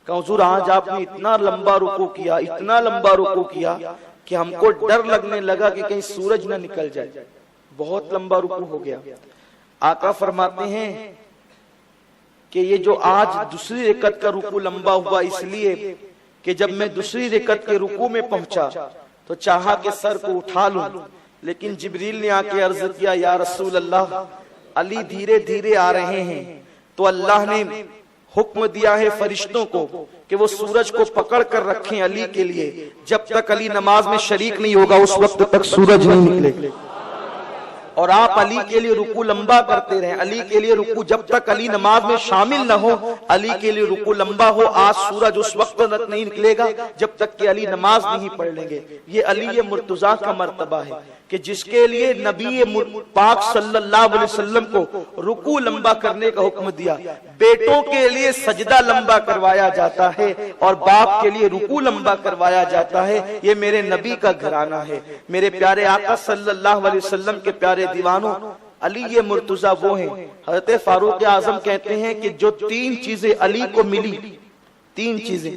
کہ حضور آج آپ نے اتنا لمبا رکوع کیا، اتنا لمبا رکوع کیا کہ ہم کو ڈر لگنے لگا کہ کہیں سورج نہ نکل جائے، بہت لمبا رکوع ہو گیا۔ آقا فرماتے ہیں کہ یہ جو آج دوسری رکعت کا رکوع لمبا ہوا اس لیے کہ جب میں دوسری رکعت کے رکوع میں پہنچا تو چاہا کہ سر کو اٹھا لوں، لیکن جبریل نے آ کے عرض کیا یا رسول اللہ علی دھیرے دھیرے آ رہے ہیں، تو اللہ نے حکم دیا ہے فرشتوں کو کہ وہ سورج کو پکڑ کر رکھیں علی کے لیے، جب تک علی نماز میں شریک نہیں ہوگا اس وقت تک سورج نہیں نکلے، اور آپ علی کے لیے رکوع لمبا کرتے رہیں، علی کے لیے رکوع جب تک علی نماز میں شامل نہ ہو علی کے لیے رکوع لمبا ہو۔ آج سورج اس وقت تک نہیں نکلے گا جب تک کہ علی نماز نہیں پڑھ لیں گے۔ یہ علی مرتضیٰ کا مرتبہ ہے کہ جس کے لیے نبی پاک صلی اللہ علیہ وسلم کو رکوع لمبا کرنے کا حکم دیا۔ بیٹوں کے لیے سجدہ لمبا کروایا جاتا ہے اور باپ کے لیے رکوع لمبا کروایا جاتا ہے، یہ میرے نبی کا گھرانہ ہے۔ میرے پیارے آقا صلی اللہ علیہ وسلم کے پیارے دیوانوں، علی مرتضیٰ وہ ہیں، حضرت فاروق اعظم کہتے ہیں کہ جو تین چیزیں علی کو ملی، تین چیزیں،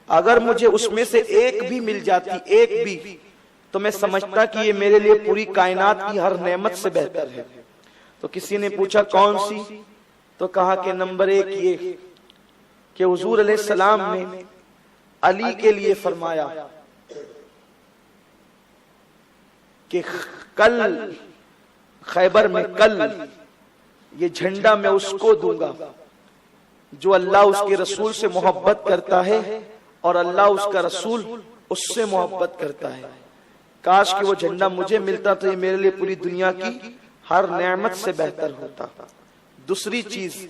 اگر مجھے اس میں سے ایک بھی مل جاتی، ایک بھی، تو میں سمجھتا کہ یہ میرے لیے پوری کائنات کی ہر نعمت سے بہتر ہے۔ تو کسی نے پوچھا کون سی؟ تو کہا کہ نمبر ایک یہ کہ حضور علیہ السلام نے علی کے لیے فرمایا کہ کل خیبر میں کل یہ جھنڈا میں اس کو دوں گا جو اللہ اس کے رسول سے محبت کرتا ہے اور اللہ اس کا رسول اس سے محبت کرتا ہے۔ کاش کہ وہ جھنڈا مجھے ملتا تو یہ میرے لیے پوری دنیا کی ہر نعمت سے بہتر ہوتا۔ دوسری چیز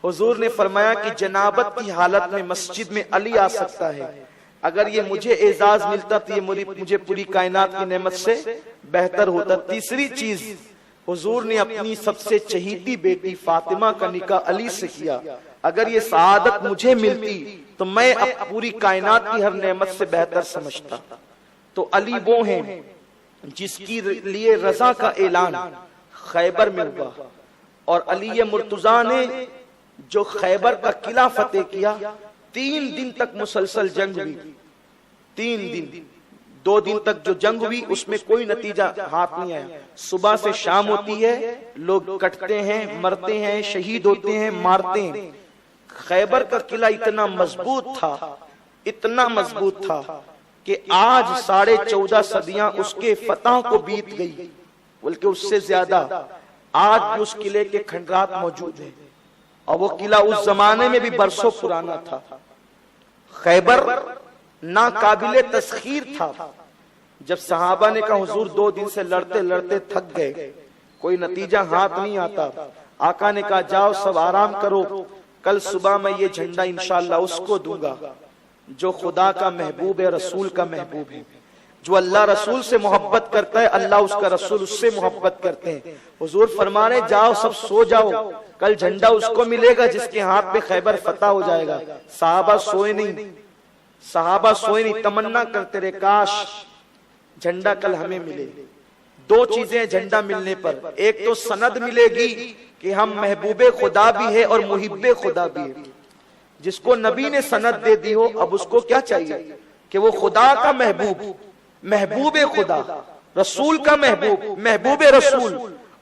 حضور نے فرمایا کہ جنابت کی حالت میں مسجد میں علی آ سکتا ہے، اگر یہ مجھے اعزاز ملتا تو یہ مجھے پوری کائنات کی نعمت سے بہتر ہوتا۔ تیسری چیز حضور نے اپنی سب سے چہیتی بیٹی فاطمہ کا نکاح علی سے کیا، اگر یہ سعادت مجھے ملتی تو میں اب پوری کائنات کی ہر نعمت سے بہتر سمجھتا۔ تو علی وہ ہیں جس کی لیے رضا کا اعلان خیبر میں ہوا، اور علی مرتضیٰ نے جو خیبر کا قلعہ فتح کیا، 3 دن تک مسلسل جنگ ہوئی، 3 دن، 2 دن تک جو جنگ ہوئی اس میں کوئی نتیجہ ہاتھ نہیں آیا۔ صبح سے شام ہوتی ہے، لوگ کٹتے ہیں، مرتے ہیں، شہید ہوتے ہیں، مارتے ہیں۔ خیبر کا قلعہ اتنا مضبوط تھا، اتنا مضبوط تھا کہ آج 14.5 صدیاں اس کے فتح کو بیت گئی، بلکہ اس سے زیادہ آج بھی اس قلعے کے کھنڈرات موجود ہیں، اور وہ قلعہ اس زمانے میں بھی برسوں پرانا تھا۔ خیبر ناقابل تسخیر تھا۔ جب صحابہ نے کہا حضور 2 دن سے لڑتے لڑتے تھک گئے، کوئی نتیجہ ہاتھ نہیں آتا، آقا نے کہا جاؤ سب آرام کرو، کل صبح میں یہ جھنڈا انشاءاللہ اس کو دوں گا جو خدا کا محبوب ہے، رسول کا محبوب ہے، جو اللہ رسول سے محبت کرتا ہے، اللہ اس کا رسول اس سے محبت کرتے ہیں۔ حضور فرما رہے جاؤ سب سو جاؤ، کل جھنڈا اس کو ملے گا جس کے ہاتھ پہ خیبر فتح ہو جائے گا۔ صحابہ سوئے نہیں، تمنا کرتے رہے کاش جھنڈا کل ہمیں ملے۔ 2 چیزیں جھنڈا ملنے پر، ایک تو سند ملے گی کہ ہم محبوب خدا بھی ہے اور محب خدا بھی ہے۔ جس کو نبی نے سند دے دی ہو، اب اس کو کیا چاہیے کہ وہ خدا کا محبوب خدا، رسول کا محبوب رسول،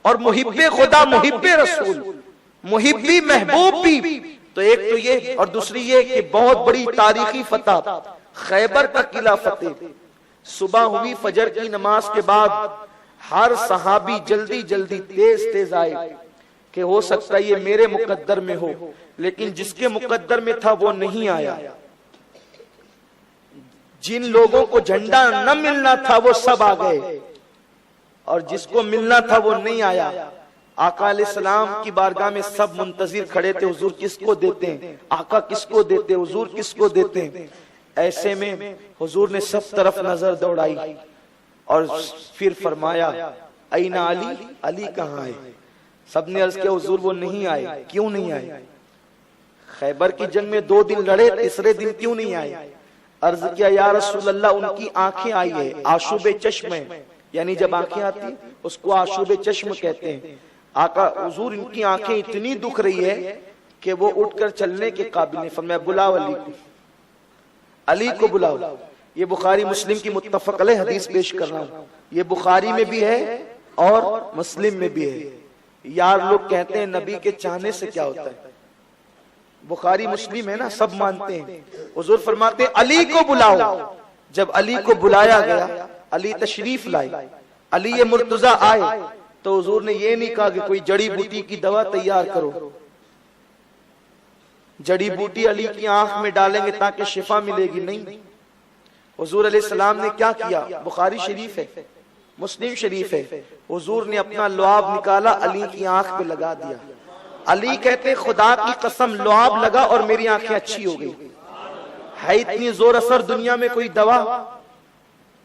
اور محب خدا محب رسول، محبی محبوب بھی۔ تو ایک تو یہ، اور دوسری یہ کہ بہت بڑی تاریخی فتح، خیبر کا قلعہ فتح۔ صبح ہوئی، فجر کی نماز کے بعد ہر صحابی جلدی تیز آئے کہ ہو سکتا ہے یہ میرے مقدر میں ہو، لیکن جس کے مقدر میں تھا وہ نہیں آیا۔ جن لوگوں کو جھنڈا نہ ملنا تھا وہ سب آ گئے، اور جس کو ملنا تھا وہ نہیں آیا۔ آقا علیہ السلام کی بارگاہ میں سب منتظر کھڑے تھے، حضور کس کو دیتے ہیں، آقا کس کو دیتے، حضور کس کو دیتے ہیں۔ ایسے میں حضور نے سب طرف نظر دوڑائی اور پھر فرمایا این علی، علی کہاں ہے؟ سب نے عرض کیا حضور وہ نہیں آئے۔ کیوں نہیں آئے؟ خیبر کی جنگ میں 2 دن لڑے، تیسرے دن کیوں نہیں آئے؟ عرض کیا یا رسول اللہ ان کی آنکھیں آئی ہے، آشوب چشم ہے، یعنی جب آنکھیں آتی اس کو آشوب چشم کہتے ہیں۔ آقا حضور ان کی آنکھیں اتنی دکھ رہی ہے کہ وہ اٹھ کر چلنے کے قابل نہیں، فرمایا بلاؤ علی کو بلاؤ۔ یہ بخاری مسلم کی متفق علیہ حدیث پیش کر رہا ہوں، یہ بخاری میں بھی ہے اور مسلم میں بھی ہے۔ یار لوگ کہتے ہیں نبی کے چاہنے سے کیا ہوتا ہے، بخاری مسلم ہے نا، سب مانتے ہیں۔ حضور فرماتے ہیں علی کو بلاؤ۔ جب علی کو بلایا گیا، علی تشریف لائے، علی مرتضیٰ آئے، تو حضور نے یہ نہیں کہا کہ کوئی جڑی بوٹی کی دوا تیار کرو، جڑی بوٹی علی کی آنکھ میں ڈالیں گے تاکہ شفا ملے گی، نہیں۔ حضور علیہ السلام نے کیا کیا؟ بخاری شریف ہے، مسلم شریف ہے، حضور نے اپنا لعاب نکالا، علی کی آنکھ پہ لگا دیا۔ علی کہتے خدا کی قسم لعاب لگا اور میری آنکھیں اچھی ہو گئی۔ ہے اتنی زور اثر دنیا میں کوئی دوا؟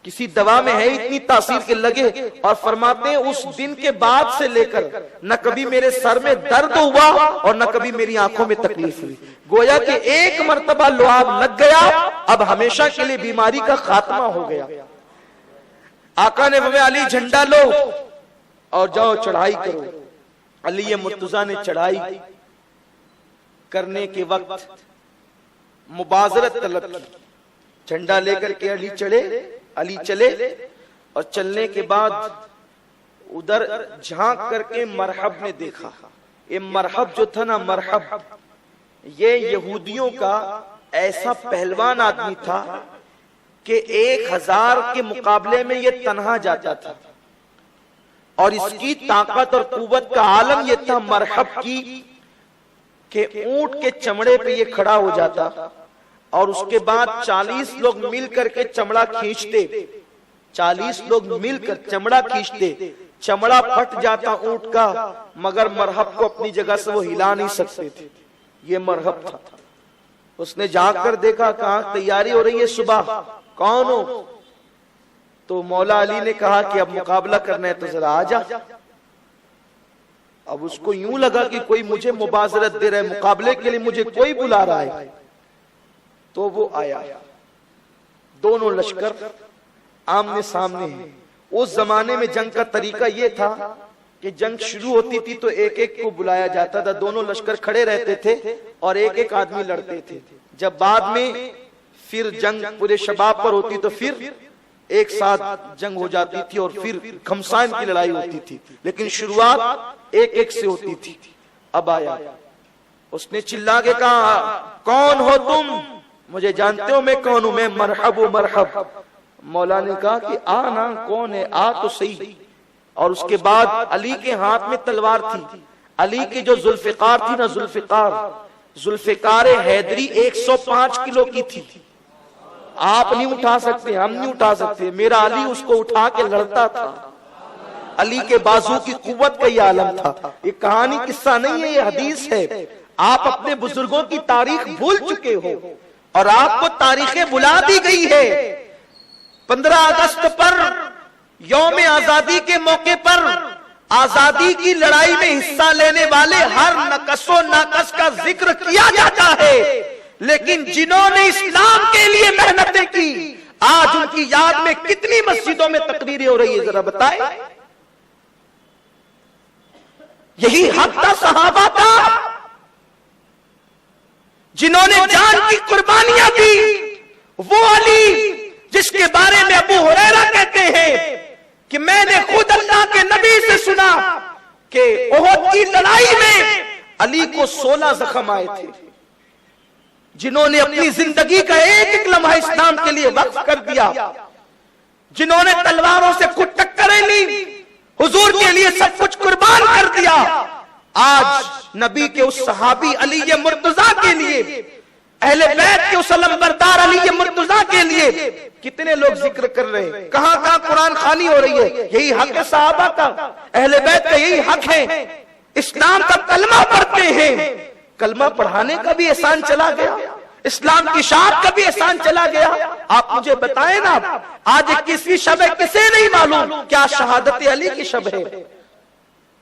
کسی دوا میں ہے اتنی تاثیر کے لگے؟ اور فرماتے ہیں اس دن کے بعد سے لے کر نہ کبھی میرے سر میں درد ہوا اور نہ کبھی میری آنکھوں میں تکلیف ہوئی۔ گویا کہ ایک مرتبہ لعاب لگ گیا، اب ہمیشہ کے لیے بیماری کا خاتمہ ہو گیا۔ آقا نے فرمایا علی جھنڈا لو اور جاؤ چڑھائی کرو۔ علی مرتضیٰ نے چڑھائی کرنے کے وقت مبازرت طلب کی، جھنڈا لے کر کے علی چلے، اور چلنے کے بعد ادھر جھانک کر کے مرحب نے دیکھا۔ یہ مرحب جو تھا نا، مرحب یہ یہودیوں کا ایسا پہلوان آدمی تھا کہ 1000 کے مقابلے میں یہ تنہا جاتا تھا، اور اس کی طاقت اور قوت کا عالم یہ تھا مرحب کی کہ اونٹ کے چمڑے پہ یہ کھڑا ہو جاتا، اور اس کے بعد 40 لوگ مل کر کے چمڑا کھینچتے، 40 لوگ مل کر چمڑا کھینچتے، چمڑا پھٹ جاتا اونٹ کا، مگر مرحب کو اپنی جگہ سے وہ ہلا نہیں سکتے تھے. یہ مرحب تھا. اس نے جھانک کر دیکھا، کہاں تیاری ہو رہی ہے صبح، کون ہو؟ تو مولا علی نے کہا کہ اب مقابلہ کرنا ہے تو ذرا آ جا. اب اس کو یوں لگا کہ کوئی مجھے مبازرت دے رہا ہے، مقابلے کے لیے مجھے کوئی بلا رہا ہے. تو وہ آیا. دونوں لشکر آمنے سامنے ہیں. اس زمانے میں جنگ کا طریقہ یہ تھا کہ جنگ شروع ہوتی تھی تو ایک ایک کو بلایا جاتا تھا، دونوں لشکر کھڑے رہتے تھے اور ایک ایک آدمی لڑتے تھے. جب بعد میں پھر جنگ پورے شباب پر ہوتی تو پھر ایک ساتھ جنگ ہو جاتی تھی اور پھر گھمسان کی لڑائی ہوتی تھی، لیکن شروعات ایک ایک سے ہوتی تھی. اب آیا. اس نے چلا کے کہا، کون ہو تم؟ مجھے جانتے ہو میں کون ہوں؟ میں مرحب و مرحب. مولا نے کہا کہ آنا، کون ہے؟ آ تو صحیح. اور اس کے بعد علی کے ہاتھ میں تلوار تھی. علی کی جو ذوالفقار تھی نا، ذوالفقار حیدری 105 کلو کی تھی. آپ نہیں اٹھا سکتے، ہم نہیں اٹھا سکتے. میرا علی اس کو اٹھا کے لڑتا تھا. علی کے بازو کی قوت کا یہ عالم تھا. یہ کہانی قصہ نہیں ہے، یہ حدیث ہے. آپ اپنے بزرگوں کی تاریخ بھول چکے ہو اور آپ کو تاریخیں بلا دی گئی ہے. 15 اگست پر، یوم آزادی کے موقع پر، آزادی کی لڑائی میں حصہ لینے والے ہر نقص و ناقص کا ذکر کیا جاتا ہے، لیکن جنہوں نے اسلام کے لیے محنتیں کی، آج ان کی یاد میں کتنی مسجدوں میں تقریریں ہو رہی ہے؟ ذرا بتائیں. یہی حق تھا صحابہ کا، جنہوں نے جان کی قربانیاں دی. وہ علی جس کے بارے میں ابو ہریرہ کہتے ہیں کہ میں نے خود اللہ کے نبی سے سنا کہ احد کی لڑائی میں علی کو 16 زخم آئے تھے. جنہوں نے اپنی زندگی کا ایک ایک لمحہ اسلام کے لیے وقف کر دیا، جنہوں نے تلواروں سے خود ٹکریں لی، حضور کے لیے سب کچھ قربان کر دیا. آج نبی کے اس صحابی علی مرتضیٰ کے لیے، اہل بیت کے اس علم بردار علی مرتضیٰ کے لیے کتنے لوگ ذکر کر رہے ہیں. کہاں کہاں قرآن خوانی ہو رہی ہے. یہی حق ہے صحابہ کا، اہل بیت کا یہی حق ہے. اسلام کا کلمہ پڑھتے ہیں، کلمہ پڑھانے کا بھی احسان چلا گیا، اسلام کی شاعت کا بھی احسان چلا گیا. آپ مجھے بتائیں نا، آج 21ویں شب ہے، کسے نہیں معلوم کیا شہادت علی کی شب ہے؟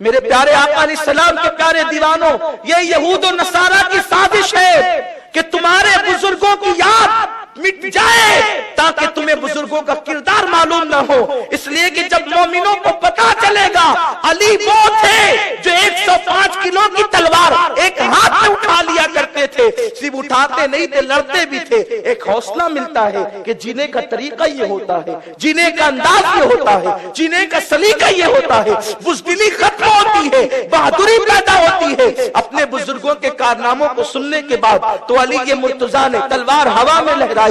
میرے پیارے آقا علیہ السلام کے پیارے دیوانوں، یہ یہود و نصارہ کی سازش ہے کہ تمہارے بزرگوں کی یاد مٹ جائے تاکہ تمہیں بزرگوں کا کردار معلوم نہ ہو. اس لیے کہ جب مومنوں کو پتا چلے گا علی وہ تھے جو 105 کلو کی تلوار ایک ہاتھ میں اٹھا لیا کرتے تھے، صرف اٹھاتے نہیں تھے، لڑتے بھی تھے. ایک حوصلہ ملتا ہے کہ جینے کا طریقہ یہ ہوتا ہے، جینے کا انداز یہ ہوتا ہے، جینے کا سلیقہ یہ ہوتا ہے. بزدلی ختم ہوتی ہے، بہادری پیدا ہوتی ہے. اپنے بزرگوں کے کارناموں کو سننے کے بعد تو علی مرتضیٰ نے تلوار ہوا میں لہرائی.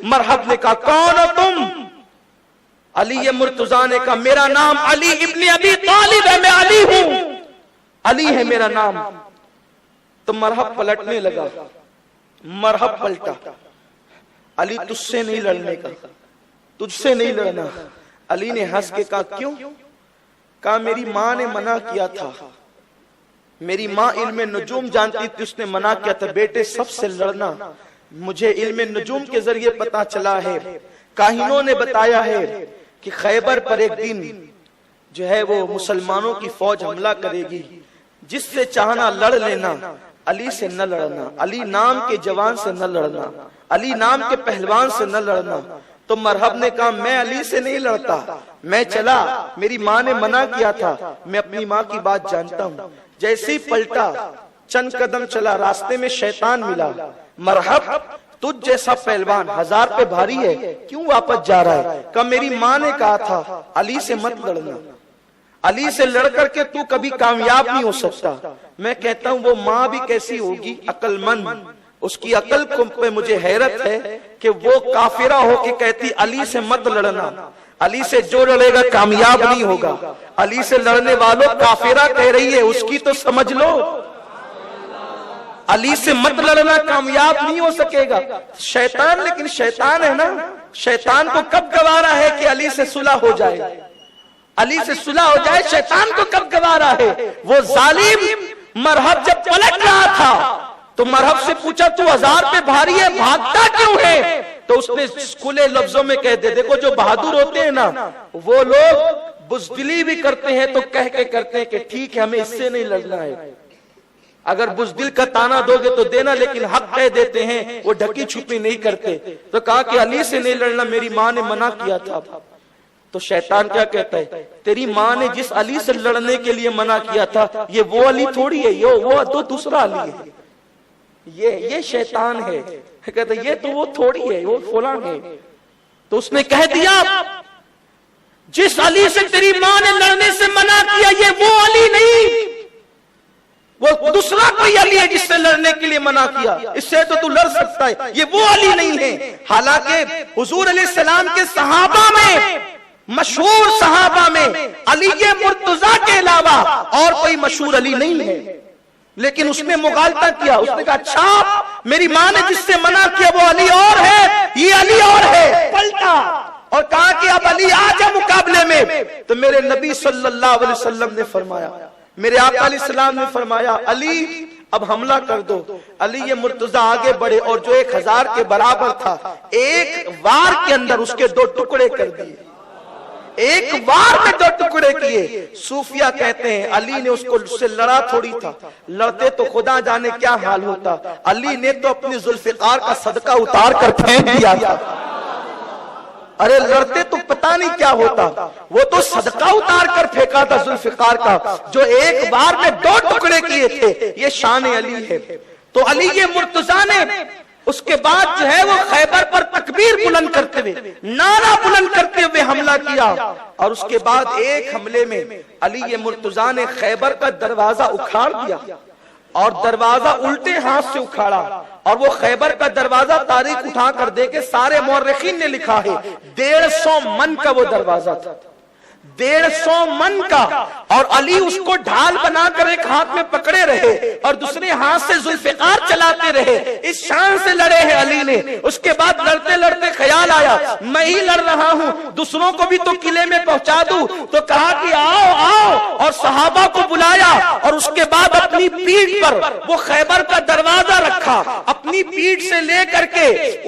مرحب نے کہا، کون ہو تم؟ علی مرتضیٰ نے کہا، میرا نام علی ابن ابی طالب ہے، میں علی ہوں، علی ہے میرا نام. تو مرحب پلٹنے لگا. مرحب پلٹا. علی تجھ سے نہیں لڑنے کا، تجھ سے نہیں لڑنا. علی نے ہنس کے کہا، کیوں؟ کہا میری ماں نے منع کیا تھا، میری ماں علم نجوم جانتی تھی، اس نے منع کیا تھا بیٹے سب سے لڑنا. مجھے علم نجوم کے ذریعے پتا چلا ہے، کاہنوں نے بتایا ہے کہ خیبر پر ایک دن جو ہے وہ مسلمانوں کی فوج حملہ کرے گی. جس سے چاہنا لڑ لینا، علی سے نہ لڑنا، علی نام کے جوان سے نہ لڑنا، علی نام کے پہلوان سے نہ لڑنا. تو مرحب نے کہا، میں علی سے نہیں لڑتا، میں چلا، میری ماں نے منع کیا تھا، میں اپنی ماں کی بات جانتا ہوں. جیسے ہی پلٹا، چند قدم چلا، راستے میں شیطان ملا. مرحب تجھ جیسا پہلوان 1000 پہ بھاری ہے، کیوں واپس جا رہا ہے؟ کہ میری ماں نے کہا تھا علی سے مت لڑنا، علی سے لڑ کر کے تو کبھی کامیاب نہیں ہو سکتا. میں کہتا ہوں وہ ماں بھی کیسی ہوگی، عقل مند. اس کی عقل پہ مجھے حیرت ہے کہ وہ کافرہ ہو کے کہتی علی سے مت لڑنا. علی سے جو لڑے گا کامیاب نہیں ہوگا. علی سے لڑنے والوں کافرہ کہہ رہی ہے، اس کی تو سمجھ لو. علی سے مت لڑنا، کامیاب نہیں ہو سکے گا. شیطان، لیکن شیطان ہے نا، شیطان کو کب گوارا ہے کہ علی سے صلح ہو جائے؟ علی سے صلح ہو جائے، شیطان کو کب گوارا ہے؟ وہ ظالم مرحب جب پلٹ رہا تھا تو مرحب سے پوچھا تو 1000 پہ بھاری ہے، بھاگتا کیوں ہے؟ تو اس نے کھلے لفظوں میں کہہ دے، دیکھو جو بہادر ہوتے ہیں نا وہ لوگ بزدلی بھی کرتے ہیں تو کہہ کے کرتے ہیں کہ ٹھیک ہے ہمیں اس سے نہیں لڑنا ہے، اگر بزدل کا تانا دو گے تو دینا، لیکن حق کہہ دیتے ہیں، وہ ڈھکی چھپی نہیں کرتے۔ تو کہا کہ علی سے نہیں لڑنا، میری ماں نے منع کیا تھا۔ تو شیطان کیا کہتا ہے؟ تیری ماں نے جس علی سے لڑنے کے لیے منع کیا تھا یہ وہ علی تھوڑی ہے، وہ تو دوسرا علی ہے، یہ شیطان ہے۔ کہتا ہے یہ تو وہ تھوڑی ہے، وہ فلاں ہے۔ تو اس نے کہہ دیا جس علی سے تیری ماں نے لڑنے سے منع کیا یہ وہ علی نہیں، وہ دوسرا کوئی علی ہے جس سے لڑنے کے لیے منع کیا، اس سے تو لڑ سکتا ہے، یہ وہ علی نہیں ہے۔ حالانکہ حضور علیہ السلام کے صحابہ میں، مشہور صحابہ میں علی مرتضیٰ کے علاوہ اور کوئی مشہور علی نہیں ہے، لیکن اس نے مغالطہ کیا۔ اس نے کہا اچھا میری ماں نے جس سے منع کیا وہ علی اور ہے، یہ علی اور ہے، پلٹا اور کہا کہ اب علی آ جا مقابلے میں۔ تو میرے نبی صلی اللہ علیہ وسلم نے فرمایا، میرے آقا علیہ السلام نے فرمایا علی اب حملہ کر دو۔ علی مرتضیٰ آگے بڑھے اور جو 1000 کے برابر تھا ایک وار کے اندر اس کے 2 ٹکڑے کر دیے، ایک وار میں 2 ٹکڑے کیے۔ صوفیہ کہتے ہیں علی نے اس کو سے لڑا تھوڑی تھا، لڑتے تو خدا جانے کیا حال ہوتا، علی نے تو اپنی ذوالفقار کا صدقہ اتار کر پھینک دیا تھا۔ ارے لڑتے تو پتہ نہیں کیا ہوتا، وہ تو صدقہ اتار کر پھینکا تھا ذوالفقار کا، جو ایک بار میں 2 ٹکڑے کیے تھے۔ یہ شان علی ہے۔ تو علی مرتضیٰ نے اس کے بعد جو ہے وہ خیبر پر تکبیر بلند کرتے ہوئے، نعرہ بلند کرتے ہوئے حملہ کیا، اور اس کے بعد ایک حملے میں علی مرتضیٰ نے خیبر کا دروازہ اکھاڑ دیا اور دروازہ الٹے ہاتھ سے اکھاڑا، اور وہ خیبر کا دروازہ تاریخ اٹھا کر دے کے سارے مورخین نے لکھا ہے 150 من کا وہ دروازہ تھا، 150 من کا، اور علی اس کو ڈھال بنا کر ایک ہاتھ میں پکڑے رہے اور دوسرے ہاتھ سے ذوالفقار چلاتے رہے۔ اس شان سے لڑے ہیں علی نے۔ اس کے بعد لڑتے لڑتے خیال آیا میں ہی لڑ رہا ہوں، دوسروں کو بھی تو قلعے میں پہنچا دوں، تو کہا کہ آؤ آؤ، اور صحابہ کو بلایا، اور اس کے بعد اپنی پیٹھ پر وہ خیبر کا دروازہ رکھا، اپنی پیٹھ سے لے کر کے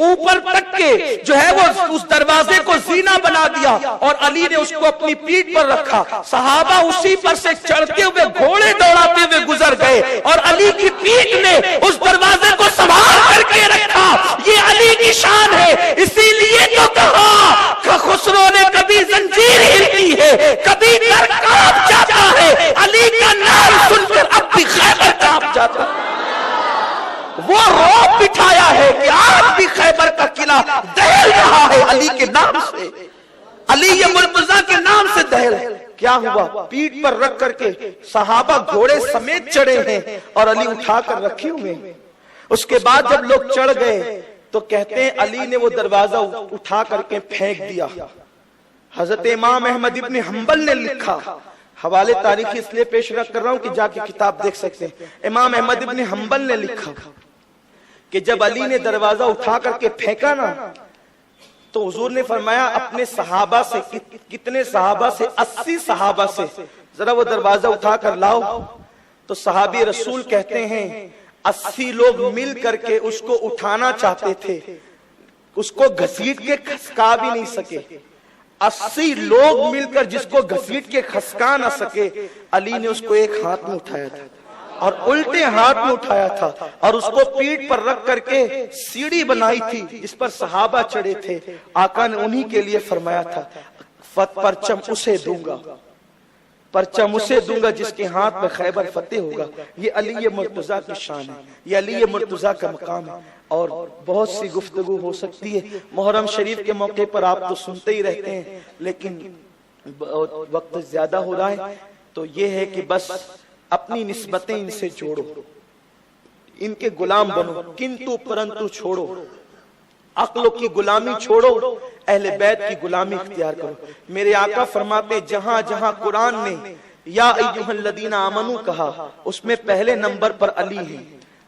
اوپر تک کے جو ہے وہ اس دروازے کو زینہ بنا دیا، اور علی نے اس کو اپنی پیٹھ پر رکھا۔ صحابہ اسی پر سے چڑھتے ہوئے گھوڑے دوڑاتے ہوئے گزر گئے، اور علی کی پیٹھ نے اس دروازے کو سنبھال کر کے رکھا۔ یہ علی کی شان ہے۔ اسی لیے تو کہا کہ خسرو نے کبھی زنجیر ہلتی ہے، کبھی در کانپ جاتا ہے، علی کا نام سن کر اب بھی خیبر کانپ جاتا ہے۔ وہ روب بٹھایا ہے کہ آج بھی خیبر کا قلعہ دہل رہا ہے علی کے نام سے، علی مرتضیٰ کے نام سے دہل۔ کیا ہوا؟ پیٹھ پر رکھ کر کے صحابہ گھوڑے سمیت چڑھے ہیں اور علی اٹھا کر رکھے ہوئے ہیں۔ اس کے بعد جب لوگ چڑھ گئے تو کہتے ہیں علی نے وہ دروازہ اٹھا کر کے پھینک دیا۔ حضرت امام احمد ابن حنبل نے لکھا، حوالے تاریخی اس لیے پیش رکھ کر رہا ہوں کہ جا کے کتاب دیکھ سکتے ہیں، امام احمد ابن حنبل نے لکھا کہ جب علی نے دروازہ اٹھا کر کے پھینکا نا تو حضور نے فرمایا اپنے صحابہ سے، کتنے صحابہ سے؟ 80 صحابہ سے ذرا وہ دروازہ اٹھا کر لاؤ۔ تو صحابی رسول کہتے ہیں 80 لوگ مل کر کے اس کو اٹھانا چاہتے تھے، اس کو گھسیٹ کے کھسکا بھی نہیں سکے۔ 80 لوگ مل کر جس کو گھسیٹ کے کھسکا نہ سکے، علی نے اس کو ایک ہاتھ میں اٹھایا تھا اور الٹے ہاتھ میں اٹھایا تھا، اور اس کو پیٹھ پر رکھ کر کے سیڑھی بنائی تھی جس پر صحابہ چڑھے تھے۔ آقا نے انہی کے لیے فرمایا تھا پرچم اسے دوں گا، پرچم اسے دوں گا جس کے ہاتھ میں خیبر فتح ہوگا۔ یہ علی مرتضیٰ کی شان ہے، یہ علی مرتضیٰ کا مقام ہے، اور بہت سی گفتگو ہو سکتی ہے۔ محرم شریف کے موقع پر آپ تو سنتے ہی رہتے ہیں، لیکن وقت زیادہ ہو رہا ہے، تو یہ ہے کہ بس اپنی نسبتیں ان سے جوڑو، ان کے غلام بنو، کنتو پرنتو چھوڑو، عقلوں کی غلامی چھوڑو، اہل بیت کی غلامی اختیار کرو۔ میرے آقا فرماتے ہیں جہاں جہاں قرآن نے یا ایھا الذین آمنو کہا اس میں پہلے نمبر پر علی ہے۔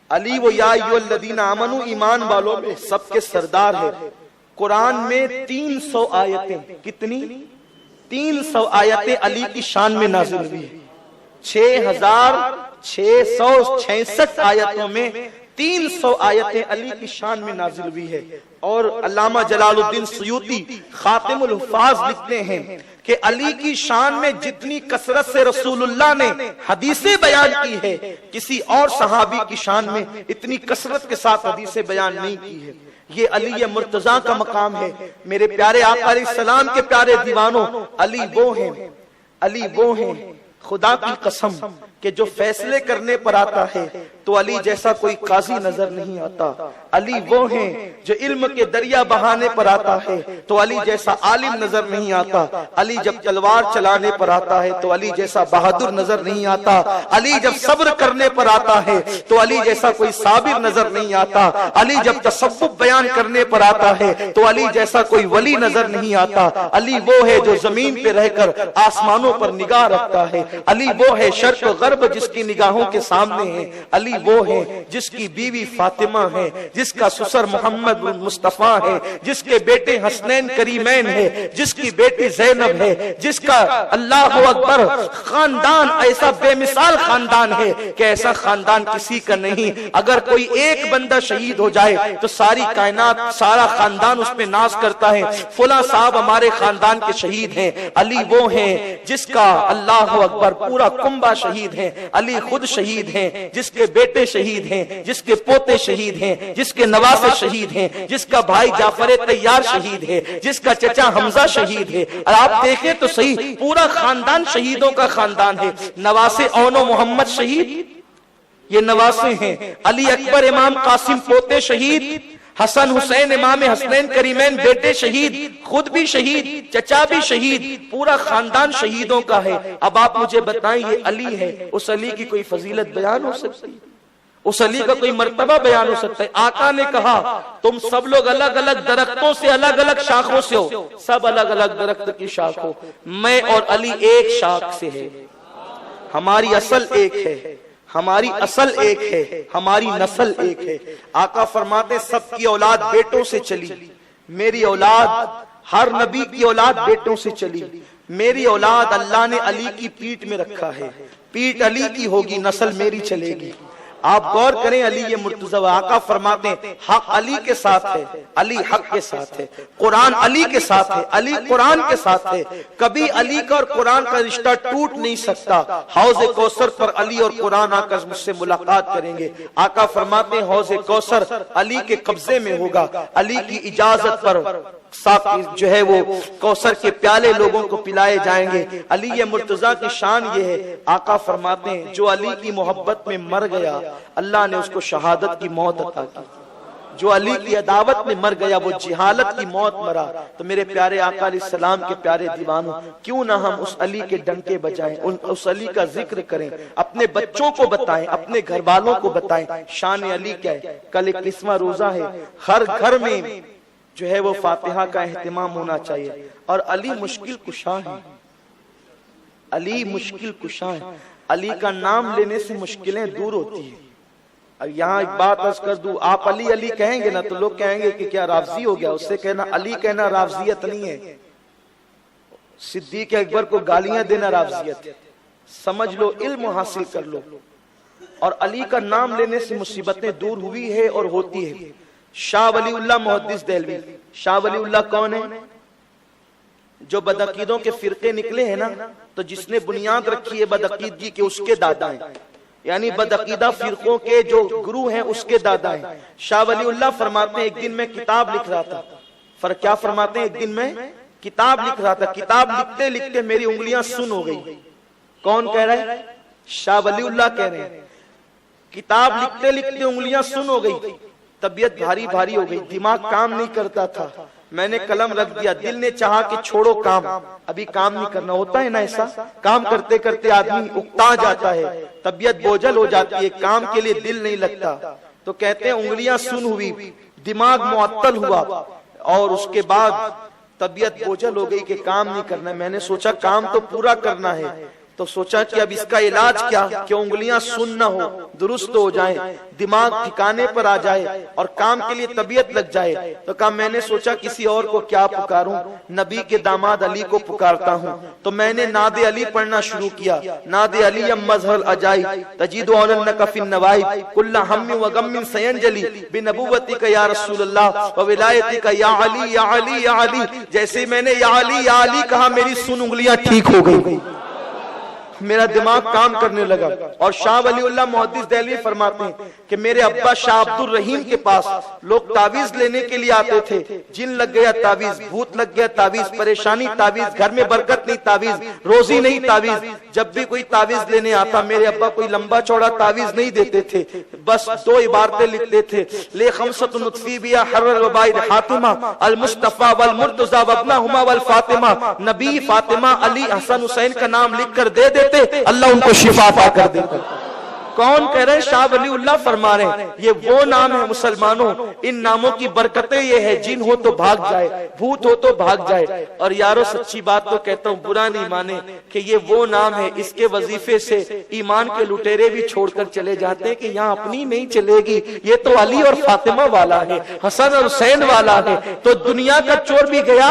علی وہ یا ایھا الذین آمنو ایمان والوں میں سب کے سردار ہے۔ قرآن میں 300 آیتیں، کتنی؟ 300 آیتیں علی کی شان میں نازل ہوئی ہے. 6666 آیتوں میں 300 آیتیں علی کی شان میں نازل ہوئی ہے. اور علامہ جلال الدین سیوطی خاتم الحفاظ لکھتے ہیں کہ علی کی شان میں جتنی کثرت سے رسول اللہ نے حدیثیں بیان کی ہے، کسی اور صحابی کی شان میں اتنی کثرت کے ساتھ حدیثیں بیان نہیں کی ہے. یہ علی مرتضیٰ کا مقام ہے. میرے پیارے آقا علیہ السلام کے پیارے دیوانوں، علی وہ ہیں خدا کی قسم کہ جو فیصلے کرنے پر آتا ہے تو علی جیسا کوئی قاضی نظر نہیں آتا. علی وہ ہیں جو علم کے دریا بہانے پر آتا ہے تو علی جیسا عالم نظر نہیں آتا. علی جب تلوار چلانے پر آتا ہے تو علی جیسا بہادر نظر نہیں آتا. علی جب صبر کرنے پر آتا ہے تو علی جیسا کوئی صابر نظر نہیں آتا. علی جب تصوف بیان کرنے پر آتا ہے تو علی جیسا کوئی ولی نظر نہیں آتا. علی وہ ہے جو زمین پہ رہ کر آسمانوں پر نگاہ رکھتا ہے. علی وہ ہے شرق و غرب جس کی نگاہوں کے سامنے ہے. علی وہ ہے جس کی بیوی فاطمہ ہے، جس کا سسر محمد مصطفیٰ ہے، جس کے بیٹے حسنین کریمین ہے، جس کی بیٹی زینب ہے، جس کا اللہ اکبر خاندان ایسا بے مثال خاندان ہے کہ ایسا خاندان کسی کا نہیں. اگر کوئی ایک بندہ شہید ہو جائے تو ساری کائنات سارا خاندان اس پہ ناز کرتا ہے، فلاں صاحب ہمارے خاندان کے شہید ہیں. علی وہ ہیں جس کا اللہ اکبر پورا کنبہ شہید ہے. علی خود شہید ہیں، جس کے بیٹے شہید ہیں، جس کے پوتے شہید ہیں، جس کے نواسے شہید ہیں، جس کا بھائی جعفر طیار شہید ہے، جس کا چچا حمزہ شہید ہے. اور آپ دیکھیں تو صحیح پورا خاندان شہیدوں کا خاندان ہے. نواسے اون و محمد شہید، یہ نواسے ہیں. علی اکبر امام قاسم پوتے شہید، حسن حسین امام حسنین کریمین بیٹے شہید، خود بھی شہید، چچا بھی شہید، پورا خاندان شہیدوں کا ہے. اب آپ مجھے بتائیں یہ علی ہے، اس علی کی کوئی فضیلت بیان ہو سکتی؟ اس علی کا کوئی مرتبہ بیان ہو سکتا ہے؟ آقا نے کہا تم سب لوگ الگ الگ درختوں سے الگ الگ شاخوں سے ہو، سب الگ الگ درخت کی شاخ ہو، میں اور علی ایک شاخ سے ہے. ہماری اصل ایک ہے، ہماری اصل ایک ہے، ہماری نسل ایک ہے. آقا فرماتے سب کی اولاد بیٹوں سے چلی، میری اولاد ہر نبی کی اولاد بیٹوں سے چلی. میری اولاد اللہ نے علی کی پیٹ میں رکھا ہے، پیٹ علی کی ہوگی، نسل میری چلے گی. آپ غور کریں علی مرتضیٰ. آقا فرماتے ہیں حق علی کے ساتھ ہے، علی حق کے ساتھ ہے، قرآن علی کے ساتھ ہے، علی قرآن کے ساتھ ہے. کبھی علی کا اور قرآن کا رشتہ ٹوٹ نہیں سکتا. حوض کوثر پر علی اور قرآن آ کر مجھ سے ملاقات کریں گے. آقا فرماتے ہیں حوض کوثر علی کے قبضے میں ہوگا، علی کی اجازت پر جو ہے وہ کوثر کے پیالے لوگوں کو پلائے جائیں گے. علی مرتضیٰ کی شان یہ ہے. آقا فرماتے ہیں جو علی کی محبت میں مر گیا اللہ نے اس کو شہادت کی موت عطا کی. جو علی کی عداوت میں مر گیا وہ جہالت کی موت مرا. تو میرے پیارے آقا علیہ السلام کے پیارے دیوانوں، کیوں نہ ہم اس علی کے ڈنکے بجائیں، اس علی کا ذکر کریں، اپنے بچوں کو بتائیں، اپنے گھر والوں کو بتائیں شان علی کیا ہے. کل 21واں روزہ ہے، ہر گھر میں جو ہے وہ فاتحہ کا اہتمام ہونا چاہیے. اور علی مشکل کشا ہے، علی مشکل کشا ہے. علی کا نام لینے سے مشکلیں دور ہوتی ہیں. اب یہاں ایک بات عرض کر دوں، آپ علی علی کہیں گے نا تو لوگ کہیں گے کہ کیا رافضی ہو گیا. اس سے کہنا علی کہنا رافضیت نہیں ہے. صدیق اکبر کو گالیاں دینا رافضیت ہے. سمجھ لو، علم حاصل کر لو. اور علی کا نام لینے سے مصیبتیں دور ہوئی ہے اور ہوتی ہے. شاہ ولی اللہ محدث دہلوی، شاہ ولی اللہ کون ہے؟ جو بدعقیدوں کے فرقے نکلے ہیں نا، تو جس نے بنیاد رکھی ہے بدعقیدگی کے اس کے دادا ہیں، یعنی بدعقیدہ فرقوں کے جو گرو ہیں اس کے دادا ہیں. شاہ ولی اللہ فرماتے ہیں ایک دن میں کتاب لکھ رہا تھا. کیا فرماتے ہیں؟ ایک دن میں کتاب لکھ رہا تھا، کتاب لکھتے لکھتے میری انگلیاں سن ہو گئی. کون کہہ رہا ہے؟ شاہ ولی اللہ کہہ رہے ہیں کتاب لکھتے لکھتے انگلیاں سن ہو گئی، طبیعت بھاری بھاری ہو گئی، دماغ کام نہیں کرتا تھا. میں نے قلم رکھ دیا، دل نے چاہا کہ چھوڑو کام، ابھی کام نہیں کرنا. ہوتا ہے نا ایسا، کام کرتے کرتے آدمی اکتا جاتا ہے، طبیعت بوجھل ہو جاتی ہے، کام کے لیے دل نہیں لگتا. تو کہتے ہیں انگلیاں سن ہوئی، دماغ معطل ہوا، اور اس کے بعد طبیعت بوجھل ہو گئی کہ کام نہیں کرنا. میں نے سوچا کام تو پورا کرنا ہے. تو سوچا کہ اب اس کا علاج کیا کہ انگلیاں سن نہ ہو، درست ہو جائیں، دماغ ٹھکانے پر آ جائے اور کام کے لیے طبیعت لگ جائے. تو کہا میں نے سوچا کسی اور کو کیا پکاروں، نبی کے داماد علی کو پکارتا ہوں. تو میں نے ناد علی پڑھنا شروع کیا. ناد علی مظہر العجائب تجید علنک فی النوائب کل ہم و غم سینجلی بنبوتک یا رسول اللہ و ولایتک یا علی یا علی یا علی. جیسے میں نے یا علی کہا میری سن انگلیاں ٹھیک ہو گئی، میرا دماغ کام کرنے لگا. اور شاہ ولی اللہ محدث دہلوی فرماتے ہیں کہ میرے ابا شاہ عبد الرحیم کے پاس لوگ تعویذ لینے کے لیے آتے تھے. جن لگ گیا تعویذ، بھوت لگ گیا تعویذ، پریشانی تعویذ، گھر میں برکت نہیں تعویذ، روزی نہیں تعویذ. جب بھی کوئی تعویذ لینے آتا میرے ابا کوئی لمبا چوڑا تعویذ نہیں دیتے تھے، بس 2 عبارتیں لکھتے تھے: لے خمسۃ نطفی بیا حرر وبائد حاتمہ المصطفیٰ والمرتضیٰ وابنہما والفاطمہ. نبی، فاطمہ، علی، حسن، حسین کا نام لکھ کر دے دیتے، اللہ ان کو شفا عطا کر دیتا. کون کہہ رہے ہیں؟ شاہ ولی اللہ فرما رہے ہیں یہ وہ نام ہے مسلمانوں، ان ناموں کی برکتیں یہ ہے جن ہو تو بھاگ جائے، بھوت ہو تو بھاگ جائے. اور یارو سچی بات تو کہتا ہوں، برا نہیں مانے کہ یہ وہ نام ہے، اس کے وظیفے سے ایمان کے لٹیرے بھی چھوڑ کر چلے جاتے ہیں کہ یہاں اپنی نہیں چلے گی، یہ تو علی اور فاطمہ والا ہے، حسن اور حسین والا ہے. تو دنیا کا چور بھی گیا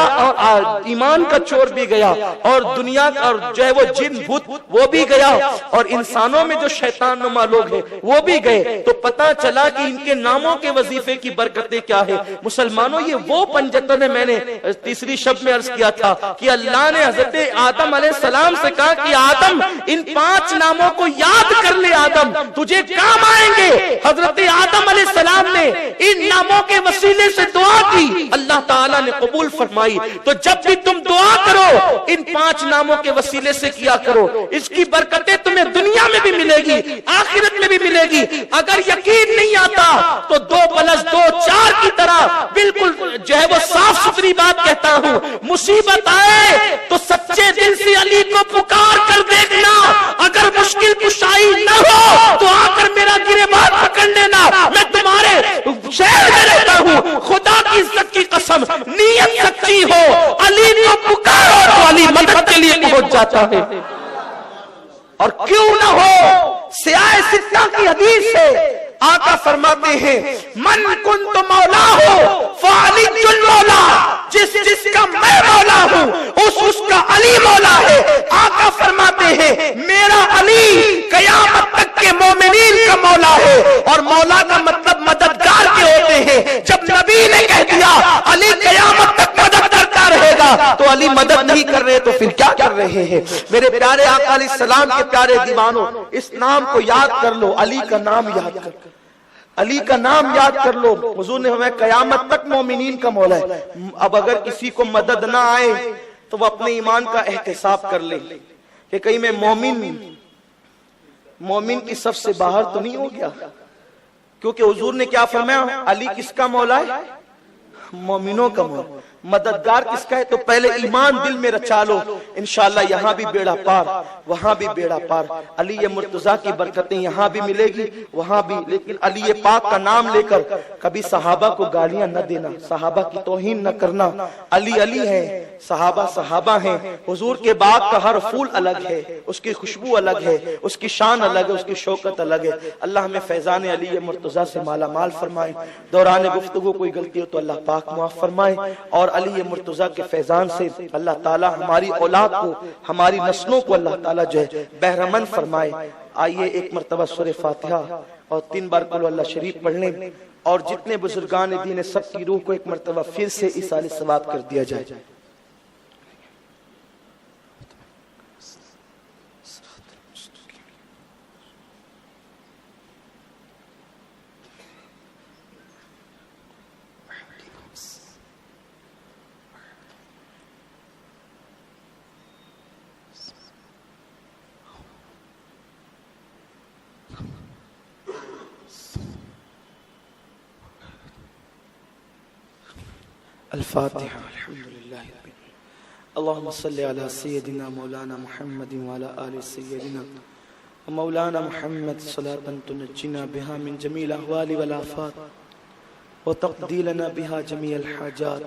اور ایمان کا چور بھی گیا، اور دنیا اور جو ہے وہ جن بھوت وہ بھی گیا، اور انسانوں میں جو شیطان نما لوگ ہیں وہ بھی گئے. تو پتا چلا کہ ان کے ناموں کے وظیفے کی برکتیں کیا ہے. مسلمانوں یہ وہ 75 ہے، میں نے تیسری شب میں عرض کیا تھا کہ اللہ نے حضرت آدم علیہ السلام سے کہا کہ آدم ان 5 ناموں کو یاد کر لے، آدم تجھے کام آئیں گے. حضرت آدم علیہ السلام نے ان ناموں کے وسیلے سے دعا کی، اللہ تعالیٰ نے قبول فرمائی. تو جب بھی تم دعا کرو ان 5 ناموں کے وسیلے سے کیا کرو، اس کی برکتیں تمہیں دنیا میں بھی ملے گی، آخرت میں بھی ملے گی. اگر یقین نہیں آتا تو 2+2 4 کی طرح بالکل جو ہے وہ صاف ستھری بات کہتا ہوں، مصیبت آئے تو سچے دل سے علی کو پکار کر دیکھنا. اگر مشکل کشائی نہ ہو تو آ کر میرا گریبان پکڑ لینا، میں تمہارے شہر میں رہتا ہوں. خدا کی عزت کی قسم، نیت سچی ہو علی کو پکارو تو علی مدد کے لیے پہنچ جاتا ہے. اور کیوں نہ ہو، سیاہ ستہ کی حدیث ہے آقا فرماتے ہیں من کنت مولا ہو فعلی المولا، جس کا میں مولا ہوں اس کا علی مولا ہے. آقا فرماتے ہیں میرا علی قیامت تک کے مومنین کا مولا ہے. اور مولا کا مطلب مددگار کے ہوتے ہیں. جب نبی نے کہہ دیا علی قیامت تک مدد کرتا رہے گا تو علی مدد نہیں کر رہے تو پھر کیا کر رہے ہیں؟ میرے پیارے آقا علیہ السلام کے پیارے دیوانوں، اس نام کو یاد کر لو، علی کا نام یاد کر، علی کا نام یاد کر لو. حضور نے ہمیں قیامت تک مومنین کا مولا ہے. اب اگر کسی کو مدد نہ آئے تو وہ اپنے ایمان کا احتساب کر لے کہ کہیں میں مومن کی صف سے باہر تو نہیں ہو گیا. کیونکہ حضور نے کیا فرمایا؟ علی کس کا مولا ہے؟ مومنوں کا مولا. مددگار کس کا ہے؟ تو پہلے ایمان دل میں رچا لو، انشاءاللہ یہاں بھی بیڑا پار، وہاں بھی بیڑا پار. علی مرتضیٰ کی برکتیں یہاں بھی ملے گی وہاں بھی. لیکن علی پاک کا نام لے کر کبھی صحابہ کو گالیاں نہ دینا، صحابہ کی توہین نہ کرنا. علی علی ہے، صحابہ صحابہ ہیں. حضور کے باغ کا ہر پھول الگ ہے، اس کی خوشبو الگ ہے، اس کی شان الگ ہے، اس کی شوکت الگ ہے. اللہ ہمیں فیضان علی مرتضیٰ سے مالا مال فرمائے. دوران گفتگو کوئی غلطی ہو تو اللہ پاک معاف فرمائے. اور علی مرتضیٰ کے فیضان سے اللہ تعالیٰ ہماری اولاد کو، ہماری نسلوں کو اللہ تعالیٰ جو ہے بہرمند فرمائے. آئیے ایک مرتبہ سورہ فاتحہ اور 3 بار قل اللہ شریف پڑھ لیں، اور جتنے بزرگان دین سب کی روح کو ایک مرتبہ پھر سے ایصال ثواب کر دیا جائے. الفاتحة. الحمدللہ اللہم صلی علی سیدنا مولانا محمد وعلی آل سیدنا مولانا محمد صلاة تنجینا بها من جمیع الاحوال والآفات وتقضی لنا بها جمیع الحاجات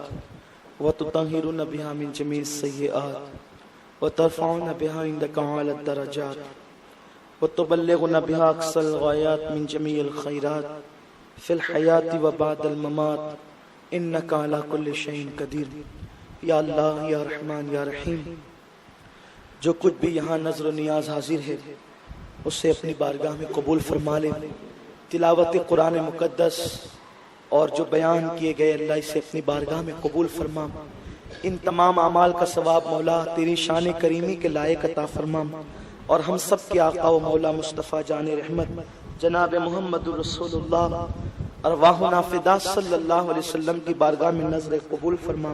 وتطہرنا بها من جمیع السیئات وترفعنا بها عندك أعلى الدرجات وتبلغنا بها أقصى الغايات من جميع الخيرات في الحياة وبعد الممات إنك على كل شيء قدير. یا اللہ یا رحمان یا رحیم، جو کچھ بھی یہاں نظر و نیاز حاضر ہے اسے اپنی بارگاہ میں قبول فرما لے. تلاوت قرآن مقدس اور جو بیان کیے گئے اللہ اسے اپنی بارگاہ میں قبول فرما. ان تمام اعمال کا ثواب مولا تیری شان کریمی کے لائق عطا فرما، اور ہم سب کے آقا و مولا مصطفیٰ جان رحمت جناب محمد رسول اللہ ارواحنا فدا صلی اللہ علیہ وسلم کی بارگاہ میں نظر قبول فرما.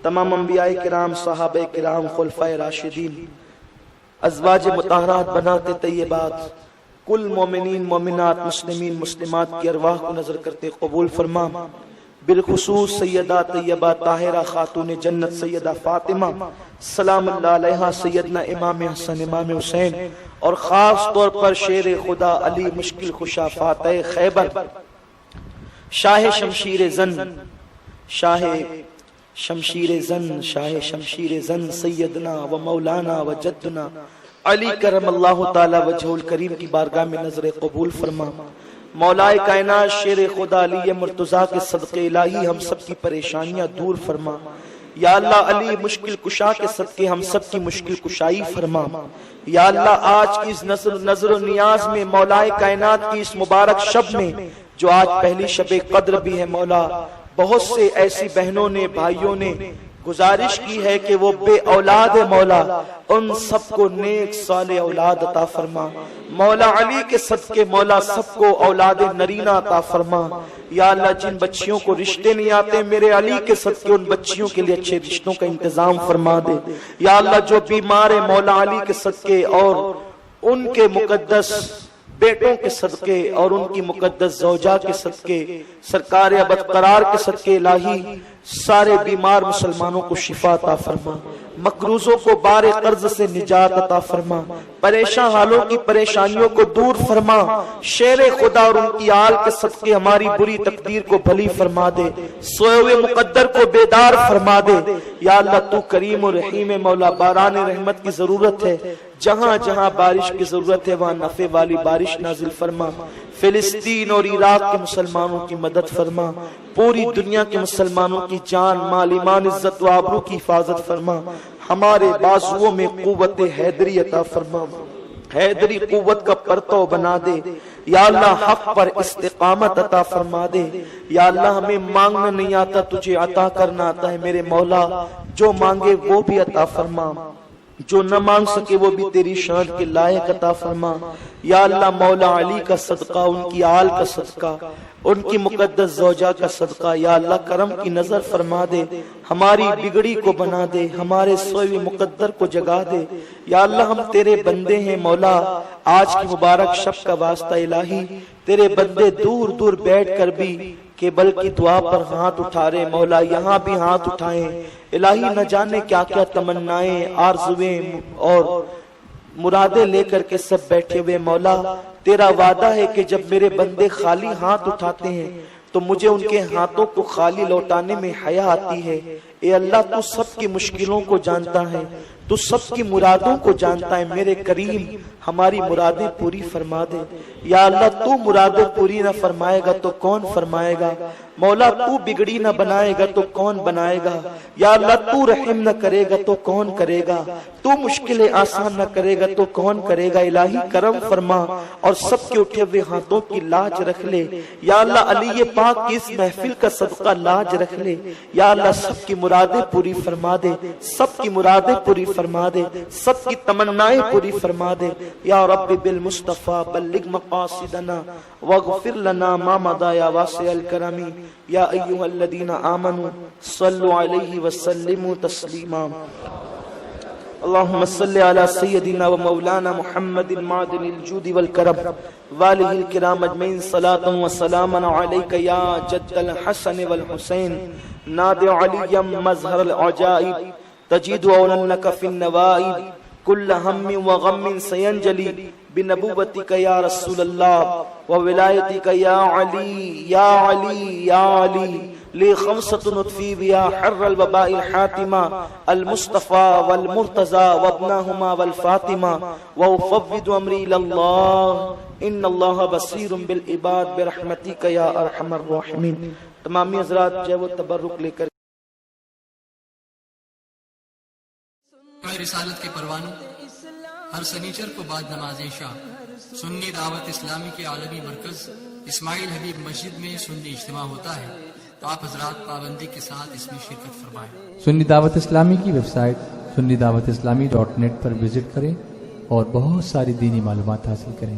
تمام انبیاء کرام، صحابہ کرام، خلفائے راشدین، ازواج مطہرات، بنات طیبات، کل مومنین مومنات، مسلمین مسلمات کی ارواح کو نظر کرتے قبول فرما. بالخصوص سیدہ طیبہ طاہرہ خاتون جنت سیدہ فاطمہ سلام اللہ علیہا، سیدنا امام حسن امام حسین، اور خاص طور پر شیر خدا علی مشکل خشا فاتح خیبر، شاہ شمشیر زن، شاہ شمشیر زن، شاہ شمشیر زن، سیدنا و مولانا و جدنا علی کرم اللہ تعالی وجہ الکریم کی بارگاہ میں نظر قبول فرما. مولا کائنات شیر خدا علی مرتضیٰ کے صدقے الہی ہم سب کی پریشانیاں دور فرما. یا اللہ علی مشکل کشا کے صدقے ہم سب کی مشکل کشائی فرما. یا اللہ آج کی اس نظر و نیاز میں، مولا کائنات کی اس مبارک شب میں جو آج پہلی شب قدر بھی ہے مولا، بہت سے ایسی بہنوں نے، بھائیوں نے گزارش کی ہے کہ وہ بے اولاد ہے مولا، ان سب کو نیک صالح اولاد عطا فرما. مولا علی کے صدقے مولا سب کو اولاد نرینہ عطا فرما. یا اللہ جن بچیوں کو رشتے نہیں آتے میرے علی کے صدقے ان بچیوں کے لیے اچھے رشتوں کا انتظام فرما دے. یا اللہ جو بیمار ہے مولا علی کے صدقے اور ان کے مقدس بیٹوں کے صدقے اور ان کی مقدس زوجہ کے صدقے، سرکار ابدقرار کے صدقے الہی سارے بیمار مسلمانوں کو شفا عطا فرما. مقروضوں کو بار قرض سے نجات عطا فرما. پریشان حالوں کی پریشانیوں کو دور فرما. شیر خدا اور ان کی آل کے صدقے ہماری بری تقدیر کو بھلی فرما دے. سوئے ہوئے مقدر کو بیدار فرما دے. یا اللہ تو کریم و رحیم مولا، باران رحمت کی ضرورت ہے. جہاں جہاں بارش کی ضرورت ہے وہاں نفع والی بارش نازل فرما. فلسطین اور عراق کے مسلمانوں کی مدد فرما. پوری دنیا کے مسلمانوں کی جان مال ایمان عزت و آبرو کی حفاظت فرما. ہمارے بازوؤں میں قوت حیدری عطا فرما. حیدری قوت کا پرتو بنا دے. یا اللہ حق پر استقامت عطا فرما دے. یا اللہ ہمیں مانگنا نہیں آتا، تجھے عطا کرنا آتا ہے میرے مولا. جو مانگے وہ بھی عطا فرما، جو نہ مانگ سکے وہ بھی تیری شان کے لائق عطا فرما. یا اللہ مولا علی کا صدقہ، ان کی آل کا صدقہ، ان کی مقدس زوجہ کا صدقہ یا اللہ کرم کی نظر فرما دے. ہماری بگڑی کو بنا دے، ہمارے سوئے مقدر کو جگا دے. یا اللہ ہم تیرے بندے ہیں مولا. آج کی مبارک شب کا واسطہ الہی تیرے بندے دور دور بیٹھ کر بھی کیبل کی دعا پر ہاتھ اٹھا رہے مولا، یہاں بھی ہاتھ اٹھائیں. الہی نہ جانے کیا کیا تمنائیں، آرزویں اور مرادیں لے کر کے سب بیٹھے ہوئے مولا. تیرا وعدہ ہے کہ جب میرے بندے خالی ہاتھ اٹھاتے ہیں تو مجھے ان کے ہاتھوں کو خالی لوٹانے میں حیا آتی ہے. اے اللہ تو سب کی مشکلوں کو جانتا ہے، تو سب کی مرادوں کو جانتا ہے. میرے کریم ہماری مرادیں پوری فرما دے. یا اللہ تو مرادیں پوری نہ فرمائے گا تو کون فرمائے گا مولا. تو بگڑی نہ بنائے گا تو کون بنائے گا. یا اللہ تو رحم نہ کرے گا تو کون کرے گا. تو مشکلیں آسان نہ کرے گا تو کون کرے گا. الہی کرم فرما اور سب کے اٹھے ہوئے ہاتھوں کی لاج رکھ لے. یا اللہ علی پاک کی اس محفل کا صدقہ لاج رکھ لے. یا اللہ سب کی مرادیں پوری فرما دے، سب کی مرادیں پوری فرما دے، سب کی تمنائیں پوری فرما دے. یا رب بالمصطفیٰ بلغ مقاصدنا واغفر لنا ما مضى یا واسع الکرم. یا ایها الذین آمنوا صلوا علیہ وسلموا تسلیما. اللهم صل على سيدنا ومولانا محمد معدن الجود والكرم وآله الكرام اجمعين. صلاة وسلاما عليك يا جد الحسن والحسين نادع عليا مظهر العجائب تجد أولنك في النوائب كل هم وغم سينجلي بنبوتك يا رسول الله وولایتك يا علي يا علي يا علي لی خمسۃ نطفی بیا حر الوباء الحاتمہ المصطفى والمرتضى وابناهما والفاطمہ وافوض امری اللہ ان اللہ بصیر بالعباد برحمتک یا ارحم الراحمین۔ تمامی حضرات جو وہ تبرک لے کر رسالت کے پروانوں ہر سنیچر کو بعد نماز عشاء سنی دعوت اسلامی کے عالمی مرکز اسماعیل حبیب مسجد میں سنی اجتماع ہوتا ہے، تو آپ حضرات پابندی کے ساتھ اس میں شرکت فرمائیں۔ سنی دعوت اسلامی کی ویب سائٹ سنی دعوت اسلامی .net پر وزٹ کریں اور بہت ساری دینی معلومات حاصل کریں۔